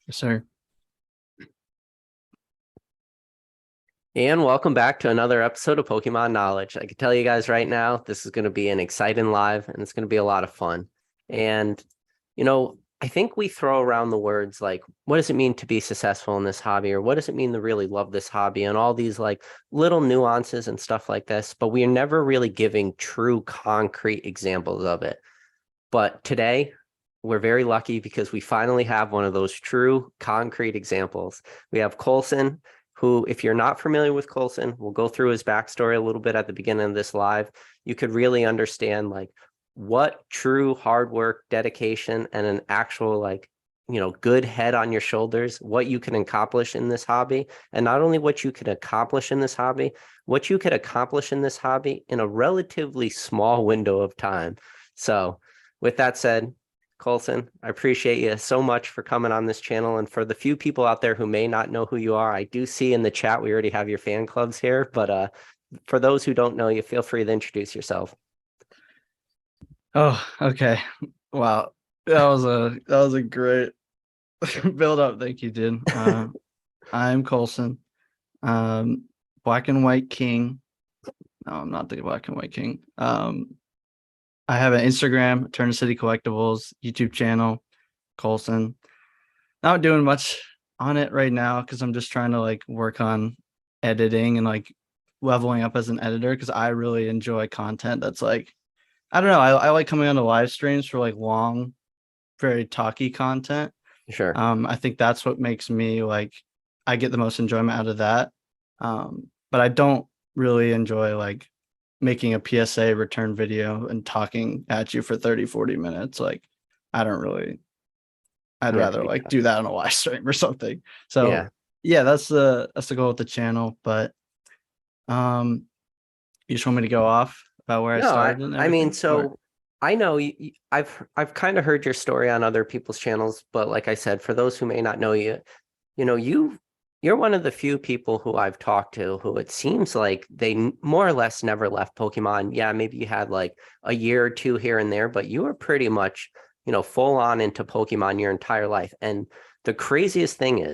Yes, sir. And welcome back to another episode of Pokemon Knowledge. I can tell you guys right now, this is going to be an exciting live and it's going to be a lot of fun. And, I think we throw around the words like, what does it mean to be successful in this hobby? Or what does it mean to really love this hobby? And all these like little nuances and stuff like this. But we are never really giving true concrete examples of it. But today, we're very lucky because we finally have one of those true concrete examples. We have Colson, who, if you're not familiar with Colson, we'll go through his backstory a little bit at the beginning of this live. You could really understand like what true hard work, dedication, and an actual good head on your shoulders, what you can accomplish in this hobby. And not only what you can accomplish in this hobby, what you could accomplish in this hobby in a relatively small window of time. So with that said, Colson, I appreciate you so much for coming on this channel. And for the few people out there who may not know who you are, I do see in the chat we already have your fan clubs here. But for those who don't know you, feel free to introduce yourself. Oh, okay. Wow. That was a great build up. Thank you, dude. I'm Colson. Black and White King. No, I'm not the Black and White King. I have an Instagram, Turn City Collectibles, YouTube channel, Colson. Not doing much on it right now because I'm just trying to like work on editing and like leveling up as an editor because I really enjoy content that's like I don't know. I like coming on to live streams for like long, very talky content. Sure. I think that's what makes me like I get the most enjoyment out of that. But I don't really enjoy like making a PSA return video and talking at you for 30, 40 minutes. Like I don't really I'd Yeah. rather like do that on a live stream or something. So Yeah. yeah, that's the goal with the channel. But um you just want me to go off about where I No, started and I mean, everything? Or so I know I've kind of heard your story on other people's channels, but like I said, for those who may not know you, you know, you you're one of the few people who I've talked to who it seems like more or less never left Pokemon. Yeah, maybe you had like a year or two here and there, but you were pretty much, full on into Pokemon your entire life. And the craziest thing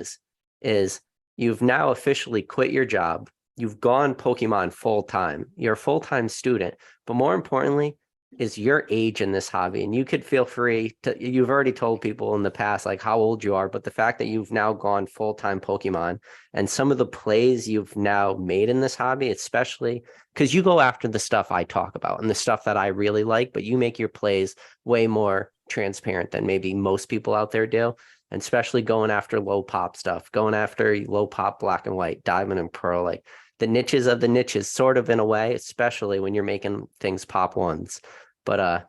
is you've now officially quit your job. You've gone Pokemon full time. You're a full-time student, but more importantly, is your age in this hobby. And you could feel free to, you've already told people in the past, like how old you are, but the fact that you've now gone full-time Pokemon and some of the plays you've now made in this hobby, especially because you go after the stuff I talk about and the stuff that I really like, but you make your plays way more transparent than maybe most people out there do. And especially going after low pop stuff, going after low pop black and white, diamond and pearl, like the niches of the niches, sort of in a way, especially when you're making things pop ones. But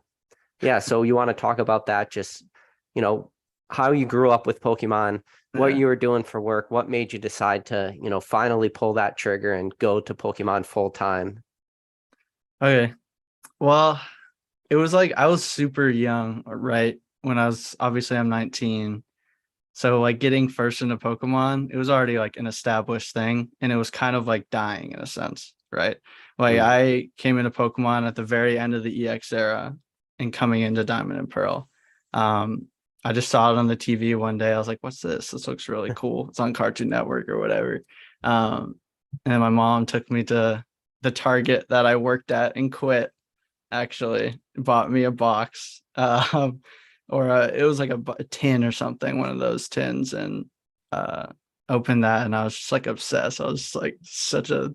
yeah, so you want to talk about that, just, you know, how you grew up with Pokemon, what yeah. you were doing for work, what made you decide to, finally pull that trigger and go to Pokemon full time. Okay. Well, it was like I was super young, right? When I was obviously I'm 19. So like getting first into Pokemon, it was already like an established thing and it was kind of like dying in a sense, right? Like Mm. I came into Pokemon at the very end of the EX era and coming into Diamond and Pearl. Um, I just saw it on the TV one day. I was like, what's this? This looks really cool. It's on Cartoon Network or whatever. Um, and my mom took me to the Target that I worked at and quit, actually bought me a box or it was like a tin or something, one of those tins, and uh opened that and I was just like obsessed. I was just like such a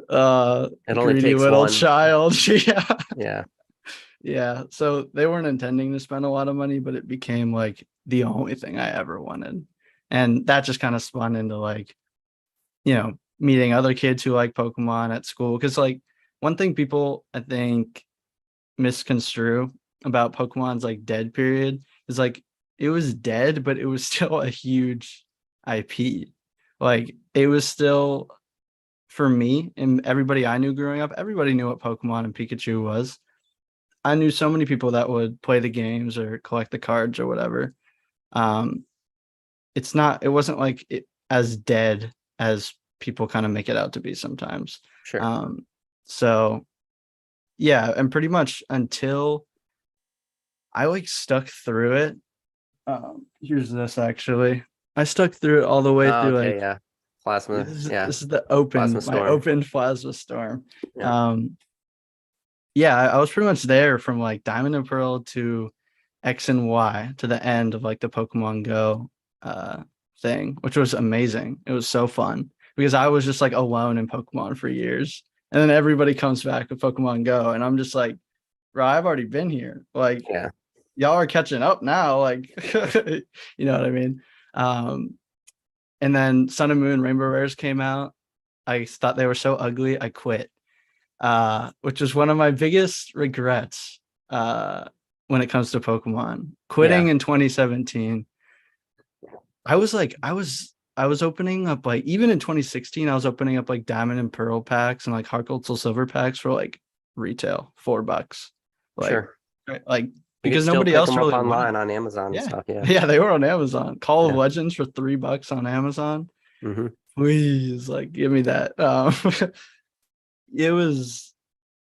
It only greedy takes little one. child. Yeah. Yeah. Yeah, so they weren't intending to spend a lot of money, but it became like the only thing I ever wanted, and that just kind of spun into like meeting other kids who like Pokemon at school. Because like one thing people I think misconstrue about Pokemon's like dead period is like it was dead, but it was still a huge IP. Like it was still, for me and everybody I knew growing up, everybody knew what Pokemon and Pikachu was. I knew so many people that would play the games or collect the cards or whatever. Um, it wasn't like it as dead as people kind of make it out to be sometimes. Sure. So yeah, and pretty much until I like stuck through it Here's this actually. I stuck through it all the way Oh, through okay, like yeah. Plasma, yeah. this is the Plasma my storm. open plasma storm. Yeah. Um, yeah, I was pretty much there from like Diamond and Pearl to X and Y to the end of like the Pokemon Go thing, which was amazing. It was so fun because I was just like alone in Pokemon for years. And then everybody comes back with Pokemon Go, and I'm just like, bro, I've already been here. Like, Yeah. y'all are catching up now. Like, you know what I mean? Um, and then Sun and Moon Rainbow Rares came out. I thought they were so ugly, I quit. Which was one of my biggest regrets when it comes to Pokemon. Quitting Yeah. in 2017. I was like, I was opening up like even in 2016, I was opening up like Diamond and Pearl packs and like Heart Gold Soul Silver packs for like retail, $4. Like, Sure. like You could because still nobody pick else them up really went. online on Amazon and Yeah. stuff. Yeah. Yeah, they were on Amazon. Call of Yeah. Legends for $3 on Amazon. Hmm. Please, like, give me that. It was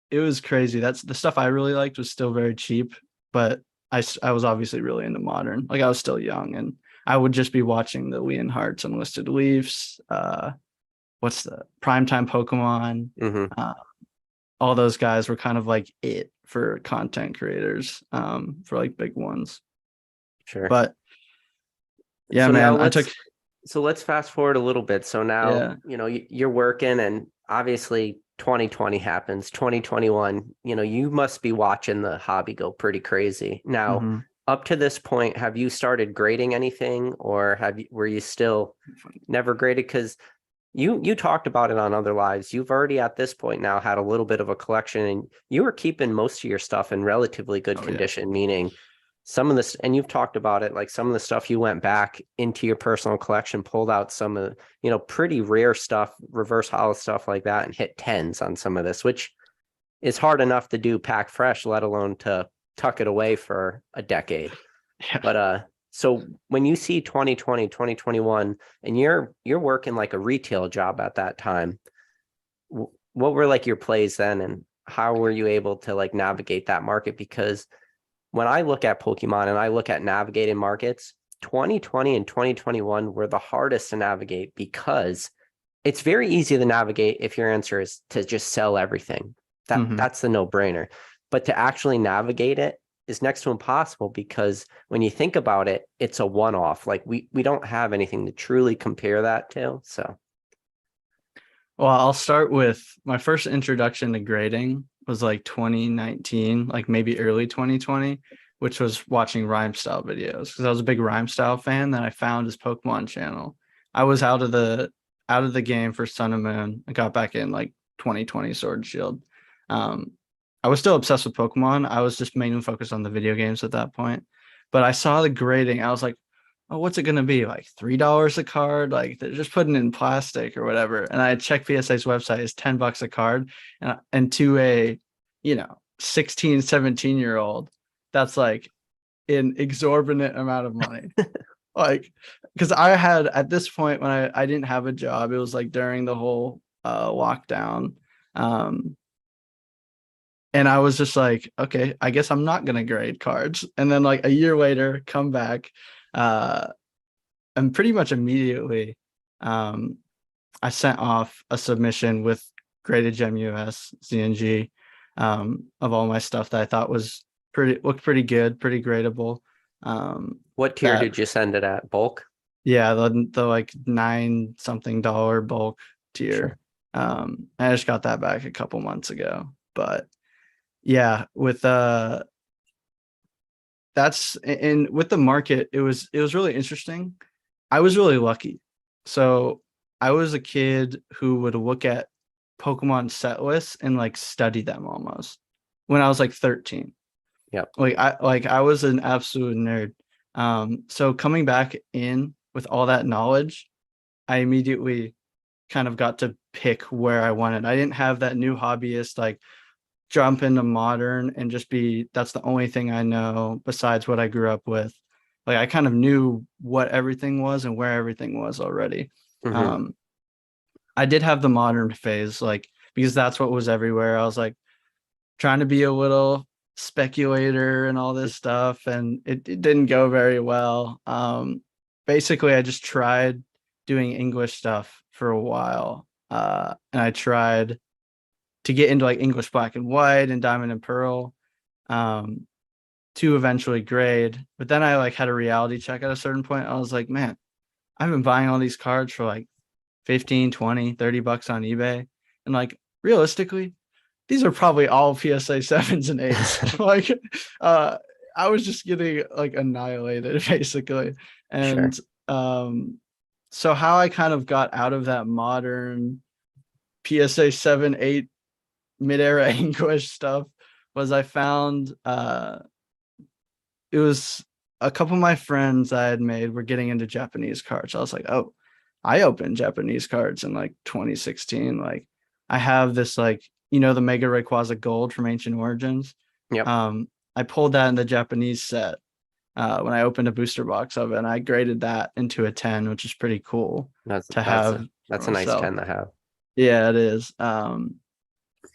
it was crazy. That's the stuff I really liked was still very cheap, but I was obviously really into modern. Like I was still young, and I would just be watching the Leonhardts, Unlisted Leafs, what's the Primetime Pokemon, Hmm. uh, all those guys were kind of like it for content creators, for like big ones. Sure. But yeah, So now man, I took let's fast forward a little bit. So now, yeah. you're working and obviously 2020 happens, 2021, you must be watching the hobby go pretty crazy. Now, Mhm. up to this point, have you started grading anything or were you still never graded? Because you talked about it on other lives. You've already at this point now had a little bit of a collection and you were keeping most of your stuff in relatively good Oh yeah. condition, meaning some of this, and you've talked about it, like some of the stuff you went back into your personal collection, pulled out some of, pretty rare stuff, reverse hollow stuff like that, and hit tens on some of this, which is hard enough to do pack fresh, let alone to tuck it away for a decade. Yeah. But so when you see 2020, 2021, and you're working like a retail job at that time, what were like your plays then, and how were you able to like navigate that market? Because when I look at Pokemon and I look at navigating markets, 2020 and 2021 were the hardest to navigate because it's very easy to navigate if your answer is to just sell everything. Mhm. That's the no-brainer. But to actually navigate it is next to impossible because when you think about it, it's a one-off. Like we don't have anything to truly compare that to. So Well, I'll start with my first introduction to grading was like 2019, like maybe early 2020, which was watching rhyme style videos because I was a big rhyme style fan that I found his Pokemon channel. I was out of the game for Sun and Moon. I got back in like 2020 Sword and Shield. Um, I was still obsessed with Pokemon. I was just mainly focused on the video games at that point. But I saw the grading. I was like, oh, what's it gonna be? Like $3 a card? Like they're just putting it in plastic or whatever. And I checked PSA's website, is $10 a card. And to a, 16, 17-year-old, that's like an exorbitant amount of money. Like, because I had at this point when I didn't have a job, it was like during the whole lockdown. Um, and I was just like, okay, I guess I'm not gonna grade cards. And then like a year later, come back. Uh and pretty much immediately, um, I sent off a submission with graded Gem US CNG, of all my stuff that I thought was looked pretty good, pretty gradable. what tier That did you send it at? Bulk? yeah, the like $9 something bulk tier. Sure. I just got that back a couple months ago, but yeah, with that's and with the market, it was really interesting. I was really lucky. So I was a kid who would look at Pokemon set lists and like study them almost when I was like 13. Yep. I was an absolute nerd. So coming back in with all that knowledge, I immediately kind of got to pick where I wanted. I didn't have that new hobbyist like jump into modern and just be that's the only thing I know besides what I grew up with. Like I kind of knew what everything was and where everything was already. Hmm. Um, I did have the modern phase, like because that's what was everywhere. I was like trying to be a little speculator and all this stuff, and it didn't go very well. Basically, I just tried doing English stuff for a while, and I tried to get into like English black and white and diamond and pearl, um, to eventually grade. But then I like had a reality check at a certain point. I was like, man, I've been buying all these cards for like 15, 20, 30 bucks on eBay. And like realistically, these are probably all PSA sevens and eights. Like I was just getting like annihilated basically. Sure. And so how I kind of got out of that modern PSA 7, 8 mid-era English stuff was I found it was a couple of my friends I had made were getting into Japanese cards. I was like, oh, I opened Japanese cards in like 2016. Like I have this like, the Mega Rayquaza Gold from Ancient Origins. Yep. I pulled that in the Japanese set when I opened a booster box of it, and I graded that into a 10, which is pretty cool That's to that's have a that's for a nice myself. 10 to have. Yeah, it is. And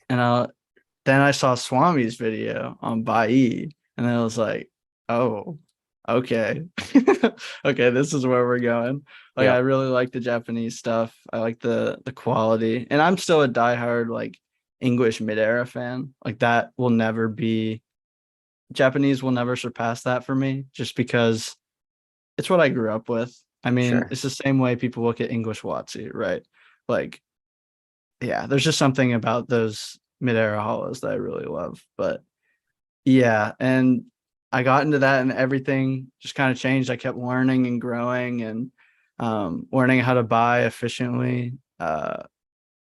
then I saw Swami's video on Bai, and I was like, oh, okay. Okay, this is where we're going. Like I Yep. really like the Japanese stuff. I like the quality. And I'm still a diehard like English mid-era fan. Like that will never be Japanese will never surpass that for me just because it's what I grew up with. I mean, Sure. it's the same way people look at English WotC, right? Like, yeah, there's just something about those mid-era hollows that I really love. But yeah, and I got into that and everything just kind of changed. I kept learning and growing and learning how to buy efficiently.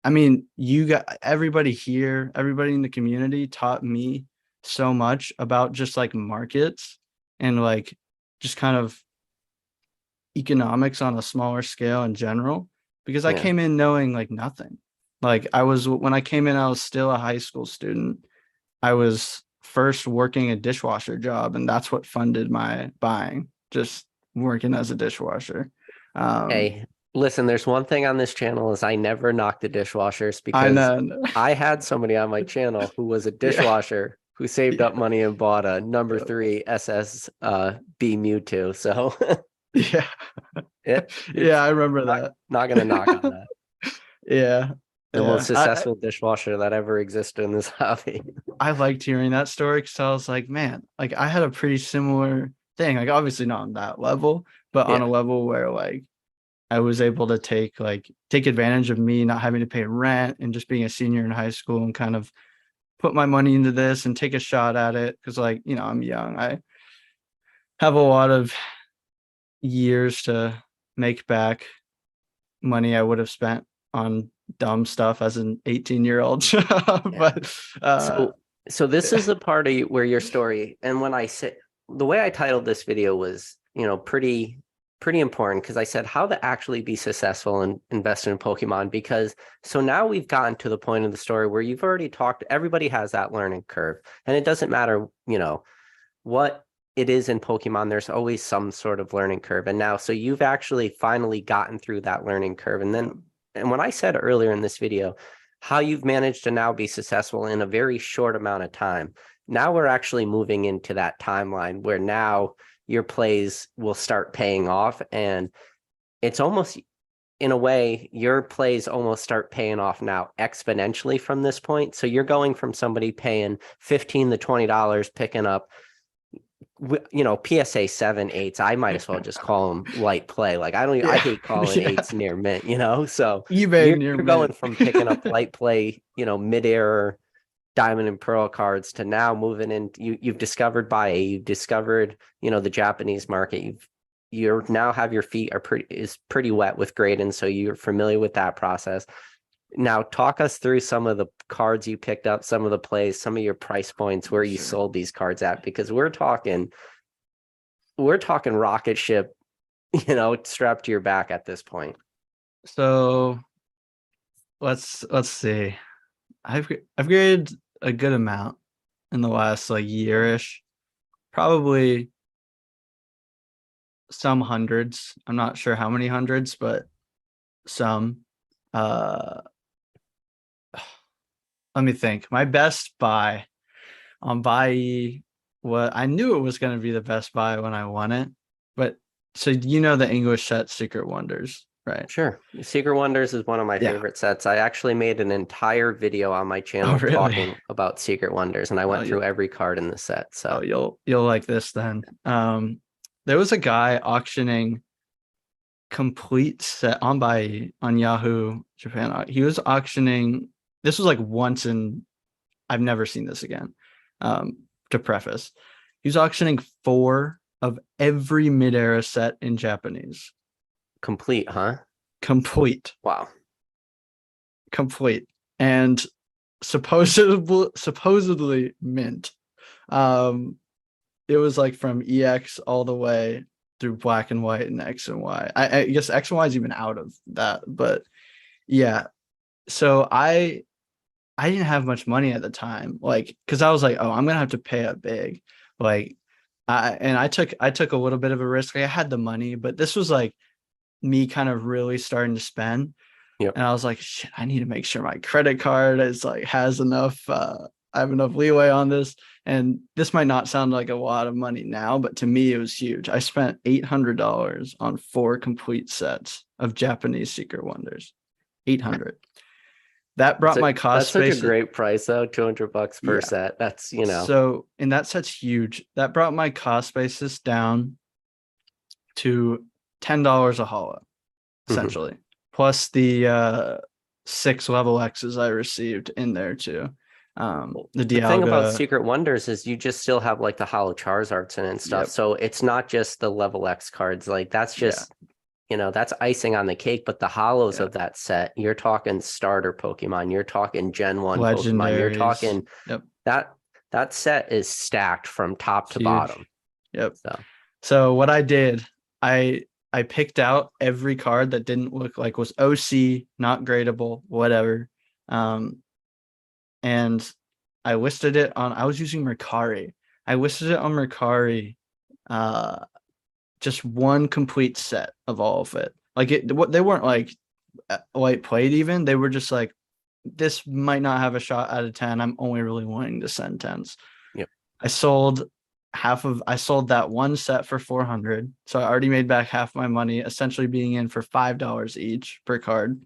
I mean, you got everybody here, everybody in the community taught me so much about just like markets and like just kind of economics on a smaller scale in general because I Yeah. came in knowing like nothing. Like when I came in, I was still a high school student. I was first working a dishwasher job, and that's what funded my buying, just working as a dishwasher. Um, Hey, listen, there's one thing on this channel is I never knock the dishwashers I because know. I had somebody on my channel who was a Yeah. dishwasher who saved up Yeah. money and bought a number 3 SS B Mewtwo. So Yeah. Yeah, it's I remember not that. not gonna knock on that. Yeah. The most Yeah. successful dishwasher that ever existed in this hobby. I liked hearing that story because I was like, man, like I had a pretty similar thing. Like obviously not on that level, but on a Yeah, level where like I was able to take advantage of me not having to pay rent and just being a senior in high school and kind of put my money into this and take a shot at it because like, I'm young. I have a lot of years to make back money I would have spent on dumb stuff as an 18-year-old. yeah. But So so this is the part of where your story, and when I say the way I titled this video was, pretty important because I said how to actually be successful and invest in Pokemon because so now we've gotten to the point of the story where you've already talked, everybody has that learning curve. And it doesn't matter, what it is in Pokemon, there's always some sort of learning curve. And now so you've actually finally gotten through that learning curve. And when I said earlier in this video, how you've managed to now be successful in a very short amount of time. Now we're actually moving into that timeline where now your plays will start paying off. And it's almost, in a way, your plays almost start paying off now exponentially from this point. So you're going from somebody paying $15 to $20 picking up PSA 7, 8s. I might as well just call them light play. Like I don't even, I yeah, hate calling yeah. eights near mint, so eBay you're near you're going mint. from picking up light play, mid-air diamond and pearl cards to now moving in. You've discovered Bae, you've discovered, the Japanese market. You now have your feet are pretty wet with grading, so you're familiar with that process. Now, talk us through some of the cards you picked up, some of the plays, some of your price points, where you Sure. sold these cards at, because we're talking rocket ship, strapped to your back at this point. So let's see. I've graded a good amount in the last like year-ish. Probably some hundreds. I'm not sure how many hundreds, but some. Uh let me think. My best buy on buy. What I knew it was going to be the best buy when I won it, but so you know the English set Secret Wonders, right? Sure. Secret Wonders is one of my Yeah. favorite sets. I actually made an entire video on my Oh, channel really? talking about Secret Wonders, and I Oh, went through every card in the set. So you'll like this then. There was a guy auctioning complete set on buy on Yahoo Japan. He was auctioning. This was like once in. I've never seen this again. To preface, he was auctioning 4 of every mid-era set in Japanese. complete, huh? Complete. Wow. Complete. And supposedly mint. It was like from EX all the way through black and white and X and Y. I guess X and Y is even out of that, but yeah. So I didn't have much money at the time, like because I was like, oh, I'm gonna have to pay up big, like I took a little bit of a risk. Like, I had the money, but this was like me kind of really starting to spend. Yep. And I was like, shit, I need to make sure my credit card is like has enough. I have enough leeway on this. And this might not sound like a lot of money now, but to me, it was huge. I spent $800 on 4 complete sets of Japanese Secret Wonders. 800. That brought my cost That's such base. a great price though, $200 per Yeah. set. That's, you know. So, and that set's huge. That brought my cost basis down to $10 a holo, essentially, plus the 6 level X's I received in there too. The thing about Dialga. Secret Wonders is you just still have like the Hollow Charizards in it and stuff. Yep. So it's not just the level X cards. Like that's just, you know, that's icing on the cake. But the hollows of that set, you're talking starter Pokemon, you're talking Gen 1 Pokemon, you're Legendaries. talking Yep. that set is stacked from top to Huge. bottom. Yep. So So what I did, I picked out every card that didn't look like was OC, not gradable, whatever. And I listed it on, I was using Mercari. I listed it on Mercari, just one complete set of all of it. Like what they weren't like light played even. They were just like, this might not have a shot out of 10. I'm only really wanting to send 10s. Yep. I sold that one set for 400. So I already made back half my money, essentially being in for $5 each per card.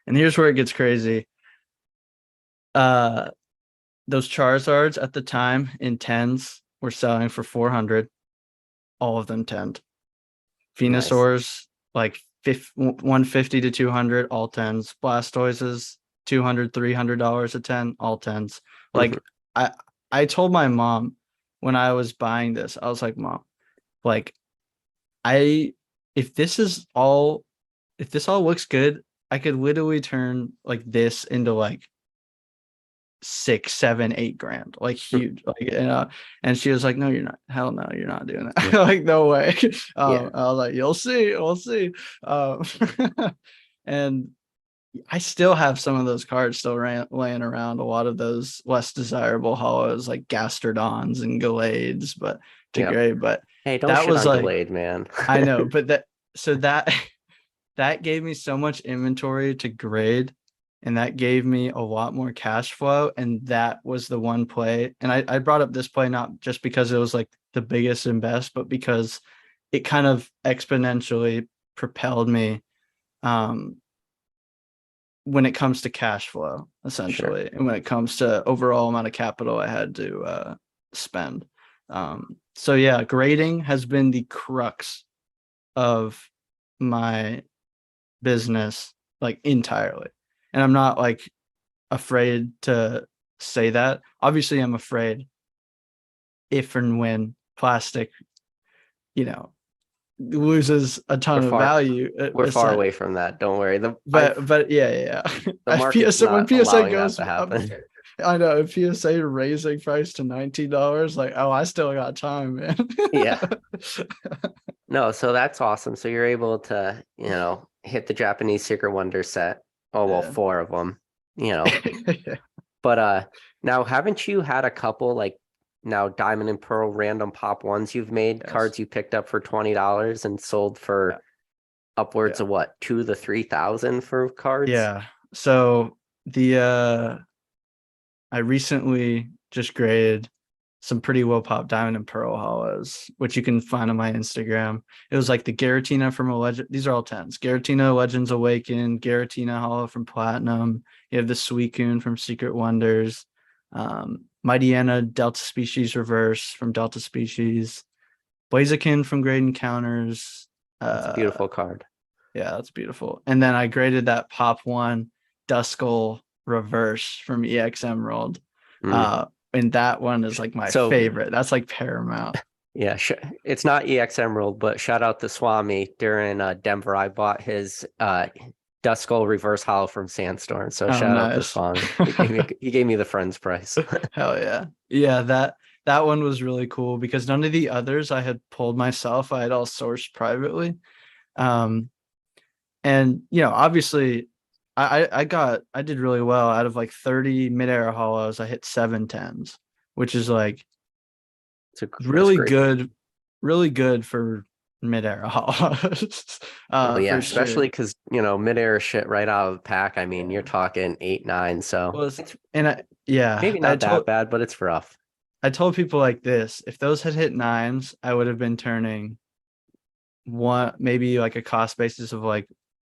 And here's where it gets crazy. Those Charizards at the time in 10s were selling for 400. All of them 10. Venusaurs, like 150 to 200, all 10s. Blastoises, $200, $300 a 10, all 10s. Like I told my mom when I was buying this, I was like, Mom, like if this all looks good, I could literally turn like this into like 6, 7, 8 grand, like huge, like, and she was like, no, you're not. Hell no, you're not doing that. Like, no way. I was like, we'll see. And I still have some of those cards still laying around, a lot of those less desirable hollows like Gastrodons and Gallades, but hey, don't that shit was on like, Gallade, man. I know, but that gave me so much inventory to grade, and that gave me a lot more cash flow. And that was the one play. And I brought up this play not just because it was like the biggest and best, but because it kind of exponentially propelled me when it comes to cash flow, essentially, and when it comes to overall amount of capital I had to spend. So yeah, grading has been the crux of my business, like, entirely. And I'm not like afraid to say that. Obviously, I'm afraid if and when plastic, loses a ton of value. We're far away from that. Don't worry. But yeah. The market's not when PSA allowing goes that to happen. I know, if PSA raising price to $19, like, oh, I still got time, man. Yeah. No, so that's awesome. So you're able to, hit the Japanese Secret Wonder set. Oh, well, 4 of them, But now haven't you had a couple like now Diamond and Pearl random pop ones you've made, cards you picked up for $20 and sold for upwards of what, 2,000 to 3,000 for cards? Yeah. So I recently just graded some pretty well popped diamond and pearl hollows, which you can find on my Instagram. It was like the Garatina from a legend. These are all 10s. Garatina Legends Awakened, Garatina Hollow from Platinum. You have the Suicune from Secret Wonders. Mightyena Delta Species Reverse from Delta Species. Blaziken from Great Encounters. That's a beautiful card. Yeah, that's beautiful. And then I graded that Pop 1 Duskull Reverse from EX Emerald. And that one is like my favorite. That's like paramount. Yeah, it's not EX Emerald, but shout out to Swami. During Denver, I bought his Duskull Reverse Hollow from Sandstorm. So shout out to Swami. He gave me the friend's price. Hell yeah. Yeah, that one was really cool because none of the others I had pulled myself. I had all sourced privately. And obviously I did really well. Out of like 30 mid-air hollows, I hit 7 10s, which is like really good for mid-air hollows. Yeah, especially because mid-air shit right out of the pack. I mean, you're talking 8 9, so maybe not that bad, but it's rough. I told people like this: if those had hit 9s, I would have been turning maybe like a cost basis of like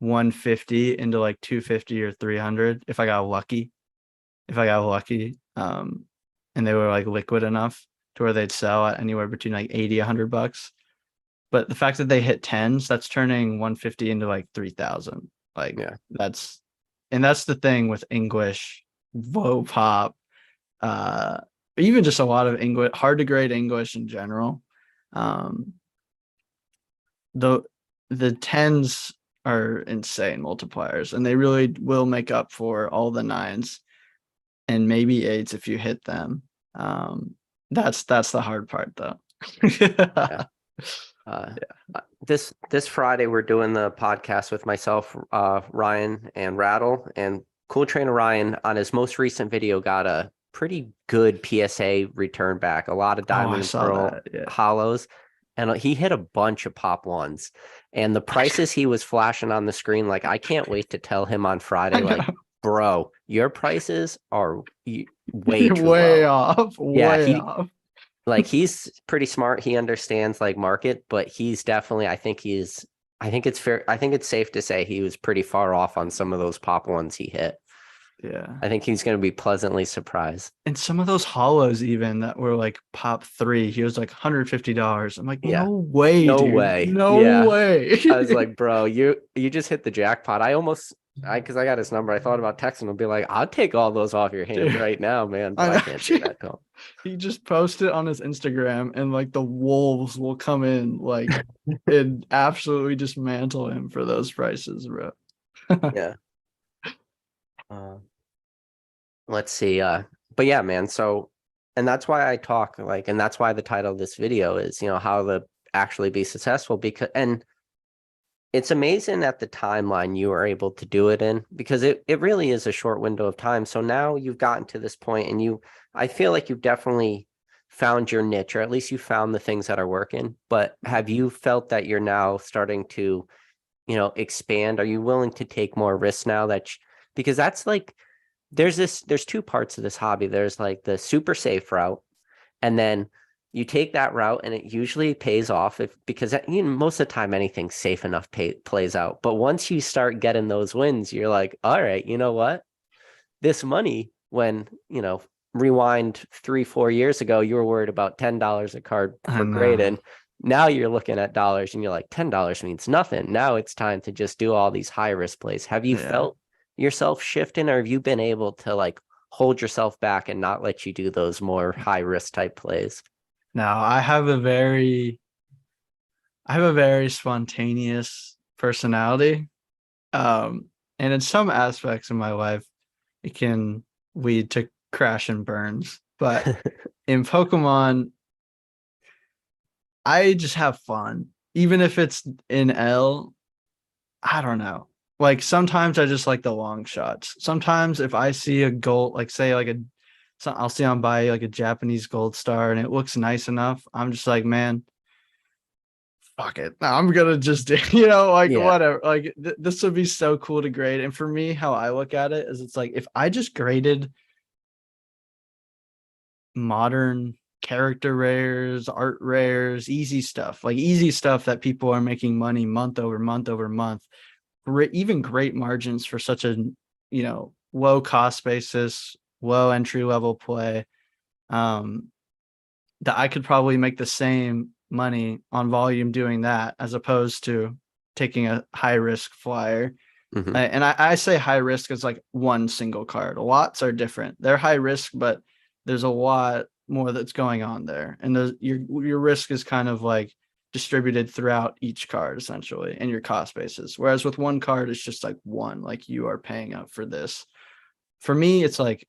150 into like 250 or 300 if I got lucky. And they were like liquid enough to where they'd sell at anywhere between like 80 $100. But the fact that they hit 10s, that's turning 150 into like 3,000. Like, yeah, that's the thing with English, Vo Pop, even just a lot of English, hard to grade English in general. The 10s are insane multipliers, and they really will make up for all the 9s and maybe 8s if you hit them. That's the hard part though. Yeah. This Friday we're doing the podcast with myself, Ryan, and Rattle, and Cool Trainer Ryan on his most recent video got a pretty good PSA return back, a lot of diamond and pearl hollows, and he hit a bunch of pop 1s, and the prices he was flashing on the screen, like I can't wait to tell him on Friday, like, bro, your prices are way too way low. off. Way off. Like, he's pretty smart. He understands like market, but he's definitely, I think it's safe to say he was pretty far off on some of those pop 1s he hit. Yeah. I think he's going to be pleasantly surprised. And some of those hollows even that were like pop 3, he was like $150. I'm like, no way, no dude. way. No way. I was like, bro, you just hit the jackpot. Because I got his number. I thought about texting him and be like, I'll take all those off your hands right now, man. But I can't do that though. He just posted on his Instagram, and like the wolves will come in like and absolutely dismantle him for those prices, bro. Yeah. Let's see. But yeah, man. So, and that's why I talk and that's why the title of this video is, how to actually be successful, and it's amazing at the timeline you were able to do it in, because it really is a short window of time. So now you've gotten to this point, and I feel like you've definitely found your niche, or at least you found the things that are working. But have you felt that you're now starting to, expand? Are you willing to take more risks now because that's like, there's 2 parts of this hobby. There's like the super safe route, and then you take that route and it usually pays off because most of the time anything safe enough plays out. But once you start getting those wins, you're like, all right, you know what? This money, when, rewind 3-4 years ago, you were worried about $10 a card for grading. Now you're looking at dollars and you're like, $10 means nothing. Now it's time to just do all these high risk plays. Have you felt yourself shifting, or have you been able to like hold yourself back and not let you do those more high risk type plays? Now I have a very spontaneous personality. And in some aspects of my life, it can lead to crash and burns. But in Pokemon, I just have fun. Even if it's in L, I don't know. Like sometimes I just like the long shots. Sometimes if I see a gold, like say like I'll see on buy like a Japanese gold star and it looks nice enough, I'm just like, man, fuck it. I'm gonna just whatever. Like this would be so cool to grade. And for me, how I look at it is, it's like, if I just graded modern character rares, art rares, easy stuff, like easy stuff that people are making money month over month over month. Even great margins for such a, low cost basis, low entry level play. That I could probably make the same money on volume doing that as opposed to taking a high risk flyer. Mhm. And I say high risk as like one single card. Lots are different. They're high risk, but there's a lot more that's going on there. And your risk is kind of like distributed throughout each card essentially and your cost basis. Whereas with one card, it's just like one, like you are paying up for this. For me, it's like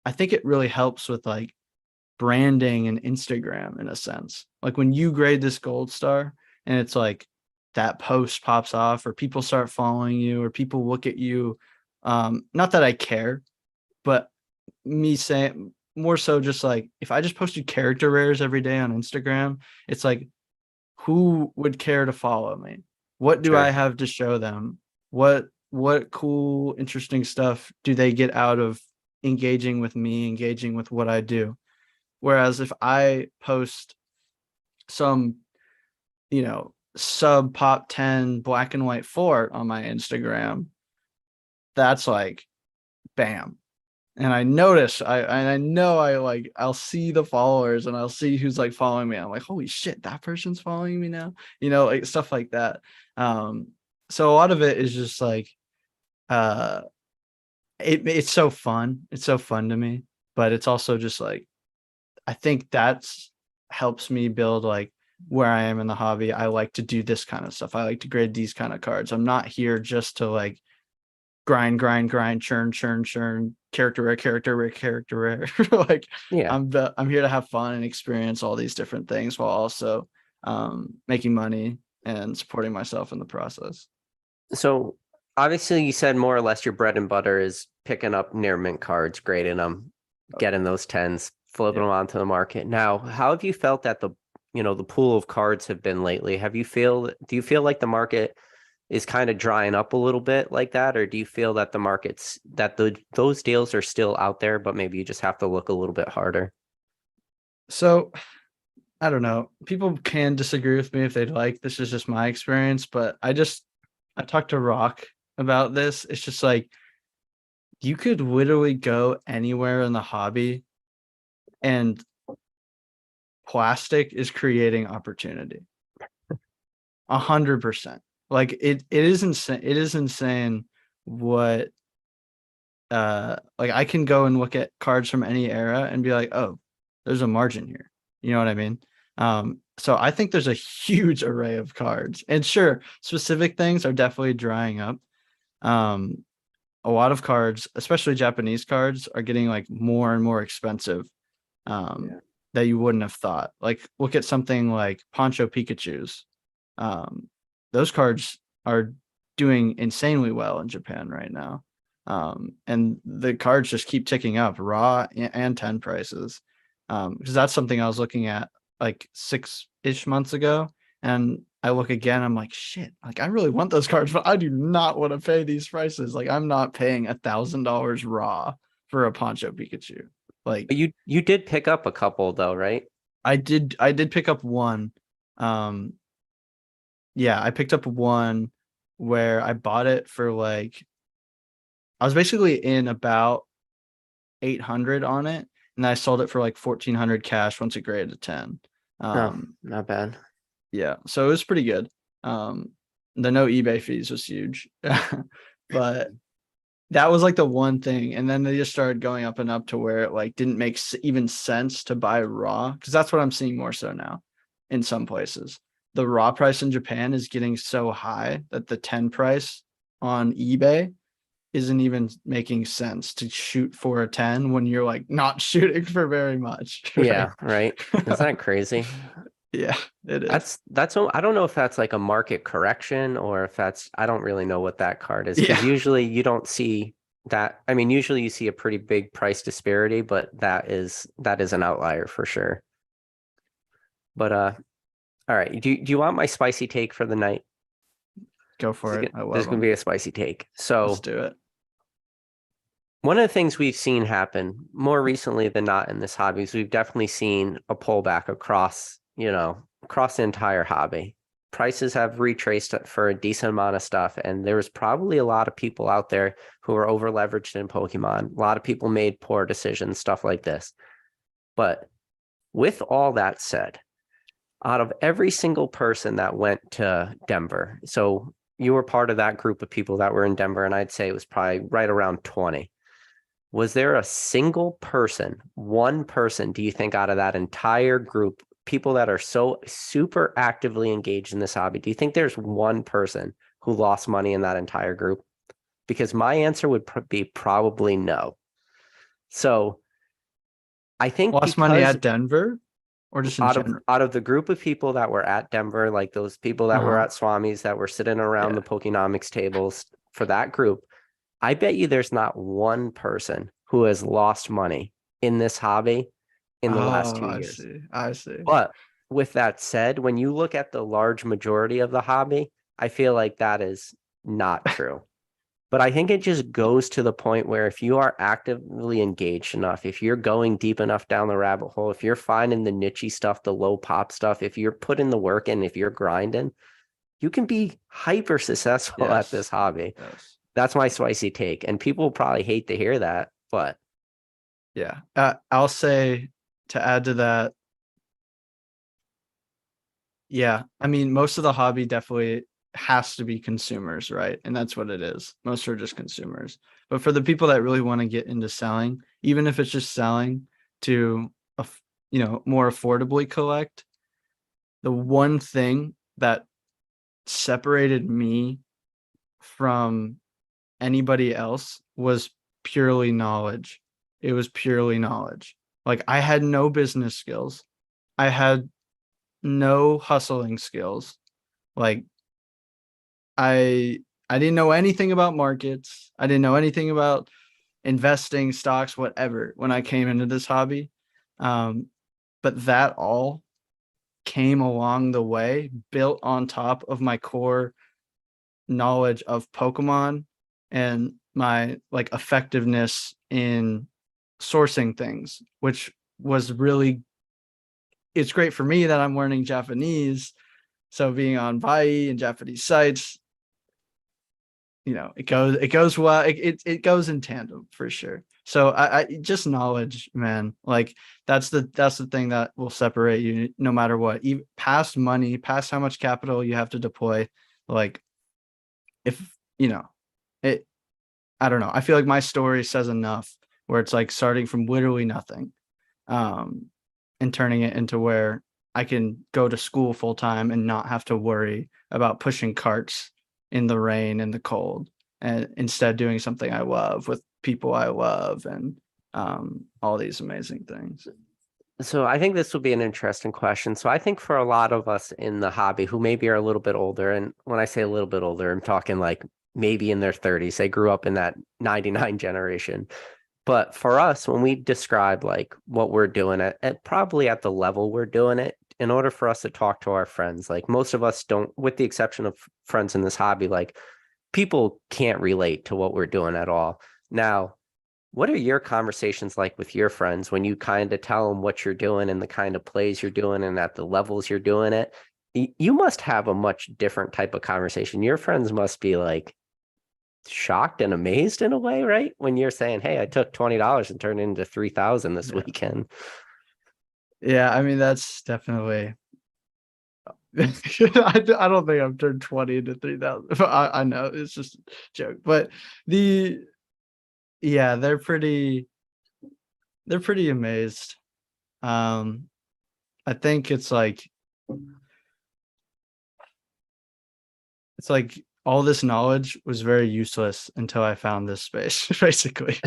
I think it really helps with like branding and Instagram in a sense. Like when you grade this gold star and it's like that post pops off or people start following you or people look at you. Not that I care, but me saying more so just like if I just posted character rares every day on Instagram, it's like who would care to follow me? What do I Sure. have to show them? What cool, interesting stuff do they get out of engaging with me, engaging with what I do? Whereas if I post some, sub pop 10 black and white fort on my Instagram, that's like bam. And I notice I know I'll see the followers and I'll see who's like following me. I'm like, holy shit, that person's following me now. Like stuff like that. So a lot of it is just like uh it's so fun. It's so fun to me. But it's also just like I think that's helps me build like where I am in the hobby. I like to do this kind of stuff. I like to grade these kind of cards. I'm not here just to like grind, churn, character rare, character rare, character rare. Like Yeah. I'm here to have fun and experience all these different things while also making money and supporting myself in the process. So obviously you said more or less your bread and butter is picking up near mint cards, grading them, getting those tens, flipping Yeah. them onto the market. Now, how have you felt that the pool of cards have been lately? Do you feel like the market is kind of drying up a little bit like that? Or do you feel that those deals are still out there, but maybe you just have to look a little bit harder? So I don't know. People can disagree with me if they'd like. This is just my experience, but I talked to Rock about this. It's just like you could literally go anywhere in the hobby and plastic is creating opportunity. 100%. Like it is insane. It is insane what like I can go and look at cards from any era and be like, oh, there's a margin here. You know what I mean? So I think there's a huge array of cards. And sure, specific things are definitely drying up. Um, a lot of cards, especially Japanese cards, are getting like more and more expensive. Yeah. That you wouldn't have thought. Like look at something like Poncho Pikachu's. Um, those cards are doing insanely well in Japan right now. And the cards just keep ticking up, raw and 10 prices. Because that's something I was looking at like 6-ish months ago. And I look again, I'm like, shit, like I really want those cards, but I do not want to pay these prices. Like I'm not paying $1,000 raw for a Poncho Pikachu. Like But you did pick up a couple though, right? I did pick up one. Um, yeah, I picked up one where I bought it for like I was basically in about 800 on it, and I sold it for like 1,400 cash once it graded to 10. No, Um, not bad. yeah, so it was pretty good. The no eBay fees was huge, but that was like the one thing, and then they just started going up and up to where it like didn't make even sense to buy raw because that's what I'm seeing more so now in some places. The raw price in Japan is getting so high that the 10 price on eBay isn't even making sense to shoot for a 10 when you're like not shooting for very much, right? Yeah, right. Isn't that crazy? Yeah, it is. I don't know if that's like a market correction or if I don't really know what that card is because Yeah. usually you don't see that. I mean, usually you see a pretty big price disparity, but that is an outlier for sure. But all right. Do you want my spicy take for the night? Go for it. I This love is gonna them. be a spicy take. Let's So do it. one of the things we've seen happen more recently than not in this hobby is we've definitely seen a pullback across, across the entire hobby. Prices have retraced for a decent amount of stuff, and there's probably a lot of people out there who are over leveraged in Pokemon. A lot of people made poor decisions, stuff like this. But with all that said, out of every single person that went to Denver, so you were part of that group of people that were in Denver, and I'd say it was probably right around 20. Was there a single person, one person, do you think out of that entire group, people that are so super actively engaged in this hobby, do you think there's one person who lost money in that entire group? Because my answer would be probably no. So I think Lost money because at Denver or just in out of general? out of the group of people that were at Denver, like those people that were Uh-huh. at Swami's that were sitting around Yeah. the Pokenomics tables for that group, I bet you there's not one person who has lost money in this hobby in the last Oh, 2 years. I see. But with that said, when you look at the large majority of the hobby, I feel like that is not true. But I think it just goes to the point where if you are actively engaged enough, if you're going deep enough down the rabbit hole, if you're finding the niche stuff, the low pop stuff, if you're putting the work in, if you're grinding, you can be hyper successful at this Yes. hobby. Yes. That's my spicy take. And people probably hate to hear that, but Yeah. I'll say, to add to that, yeah, I mean, most of the hobby definitely has to be consumers, right? And that's what it is. Most are just consumers. But for the people that really want to get into selling, even if it's just selling to, more affordably collect, the one thing that separated me from anybody else was purely knowledge. It was purely knowledge. Like, I had no business skills. I had no hustling skills. Like, I didn't know anything about markets. I didn't know anything about investing, stocks, whatever when I came into this hobby. Um, but that all came along the way, built on top of my core knowledge of Pokemon and my like effectiveness in sourcing things, which was really, it's great for me that I'm learning Japanese. So being on Bai and Japanese sites, it goes well. It goes in tandem for sure. So I just knowledge, man. Like, that's the thing that will separate you no matter what. Even past money, past how much capital you have to deploy. Like, if it, I don't know. I feel like my story says enough where it's like starting from literally nothing, um, and turning it into where I can go to school full time and not have to worry about pushing carts in the rain and the cold, and instead doing something I love with people I love, and all these amazing things. so I think this will be an interesting question. So I think for a lot of us in the hobby who maybe are a little bit older, and when I say a little bit older, I'm talking like maybe in their 30s, they grew up in that 99 generation. But for us, when we describe like what we're doing at probably at the level we're doing it, in order for us to talk to our friends, like most of us don't, with the exception of friends in this hobby, like people can't relate to what we're doing at all. Now, what are your conversations like with your friends when you kind of tell them what you're doing and the kind of plays you're doing and at the levels you're doing it? You must have a much different type of conversation. Your friends must be like shocked and amazed in a way, right? When you're saying, "Hey, I took $20 and turned it into 3,000 this Yeah. weekend." Yeah, I mean, that's definitely. I don't think I've turned 20 into 3,000. I know it's just a joke, but the yeah, they're pretty amazed. Um, I think it's like all this knowledge was very useless until I found this space, basically.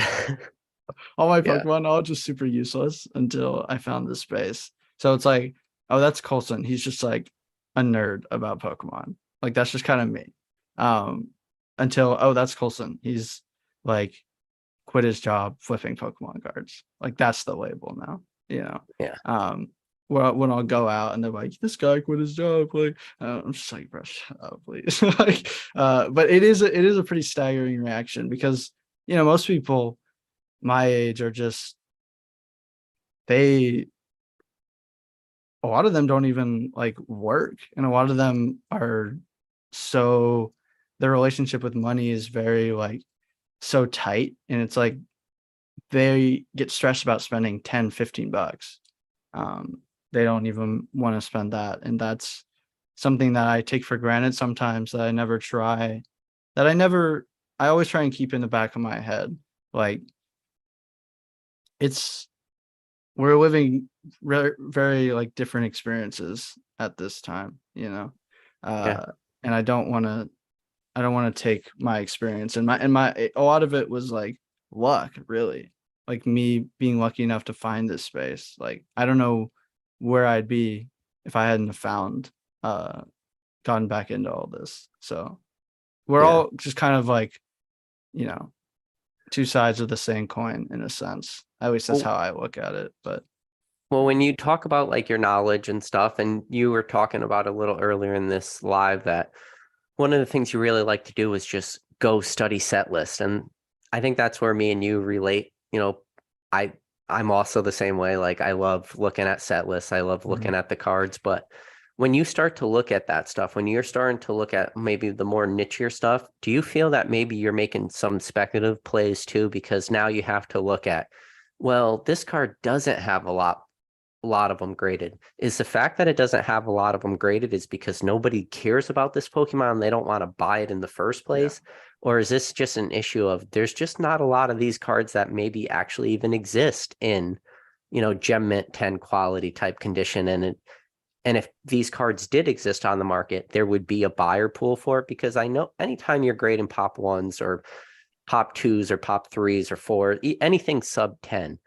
All my Yeah. Pokemon knowledge was super useless until I found this space. So it's like, oh, that's Colson. He's just like a nerd about Pokemon. Like, that's just kind of me. Um, until, oh, that's Colson. He's like quit his job flipping Pokemon cards. Like, that's the label now, you know. Yeah. Well, when I'll go out and they're like, this guy quit his job, like, I'm just like, bro, shut up, please. Like, but it is a pretty staggering reaction because most people my age are just, they, a lot of them don't even like work, and a lot of them are so, their relationship with money is very like so tight, and it's like they get stressed about spending 10-15 bucks. They don't even want to spend that, and that's something that I take for granted sometimes, that I never try, that I always try and keep in the back of my head. Like, it's, we're living very like different experiences at this time, you know. Yeah. And I don't want to take my experience, and my a lot of it was like luck, really. Like me being lucky enough to find this space. Like, I don't know where I'd be if I hadn't have found gotten back into all this. So we're Yeah. all just kind of like, you know, two sides of the same coin in a sense. At least that's Well, how I look at it. But well, when you talk about like your knowledge and stuff, and you were talking about a little earlier in this live that one of the things you really like to do is just go study set list. And I think that's where me and you relate. I I'm also the same way. Like I love looking at set lists. I love looking at the cards. But when you start to look at that stuff, when you're starting to look at maybe the more nichier stuff, do you feel that maybe you're making some speculative plays too? Because now you have to look at, well, this card doesn't have a lot of them graded. Is the fact that it doesn't have a lot of them graded is because nobody cares about this Pokemon and they don't want to buy it in the first yeah. place? Or is this just an issue of there's just not a lot of these cards that maybe actually even exist in, Gem Mint 10 quality type condition? And if these cards did exist on the market, there would be a buyer pool for it, because I know anytime you're grading pop ones or pop twos or pop threes or four, anything sub 10,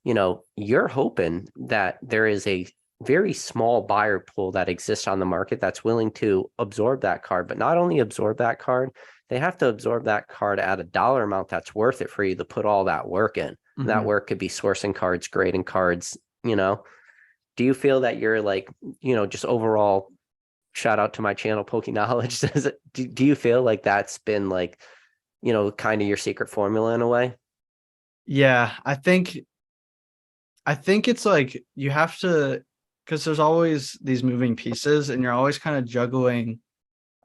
you're hoping that there is a very small buyer pool that exists on the market that's willing to absorb that card, but not only absorb that card, they have to absorb that card at a dollar amount that's worth it for you to put all that work in. And that work could be sourcing cards, grading cards. Do you feel that you're like, just overall, shout out to my channel, Poke Knowledge, do you feel like that's been like, kind of your secret formula in a way? Yeah, I think it's like you have to, because there's always these moving pieces, and you're always kind of juggling,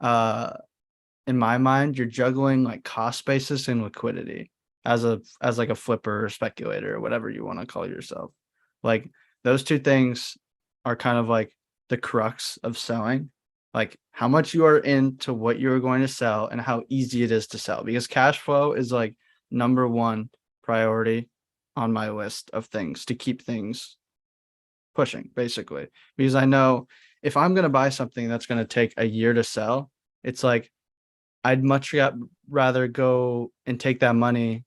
uh in my mind, you're juggling like cost basis and liquidity as like a flipper or speculator or whatever you want to call yourself. Like, those two things are kind of like the crux of selling. Like, how much you are into what you're going to sell and how easy it is to sell, because cash flow is like number one priority on my list of things to keep things pushing, basically. Because I know if I'm going to buy something that's going to take a year to sell, it's like I'd much rather go and take that money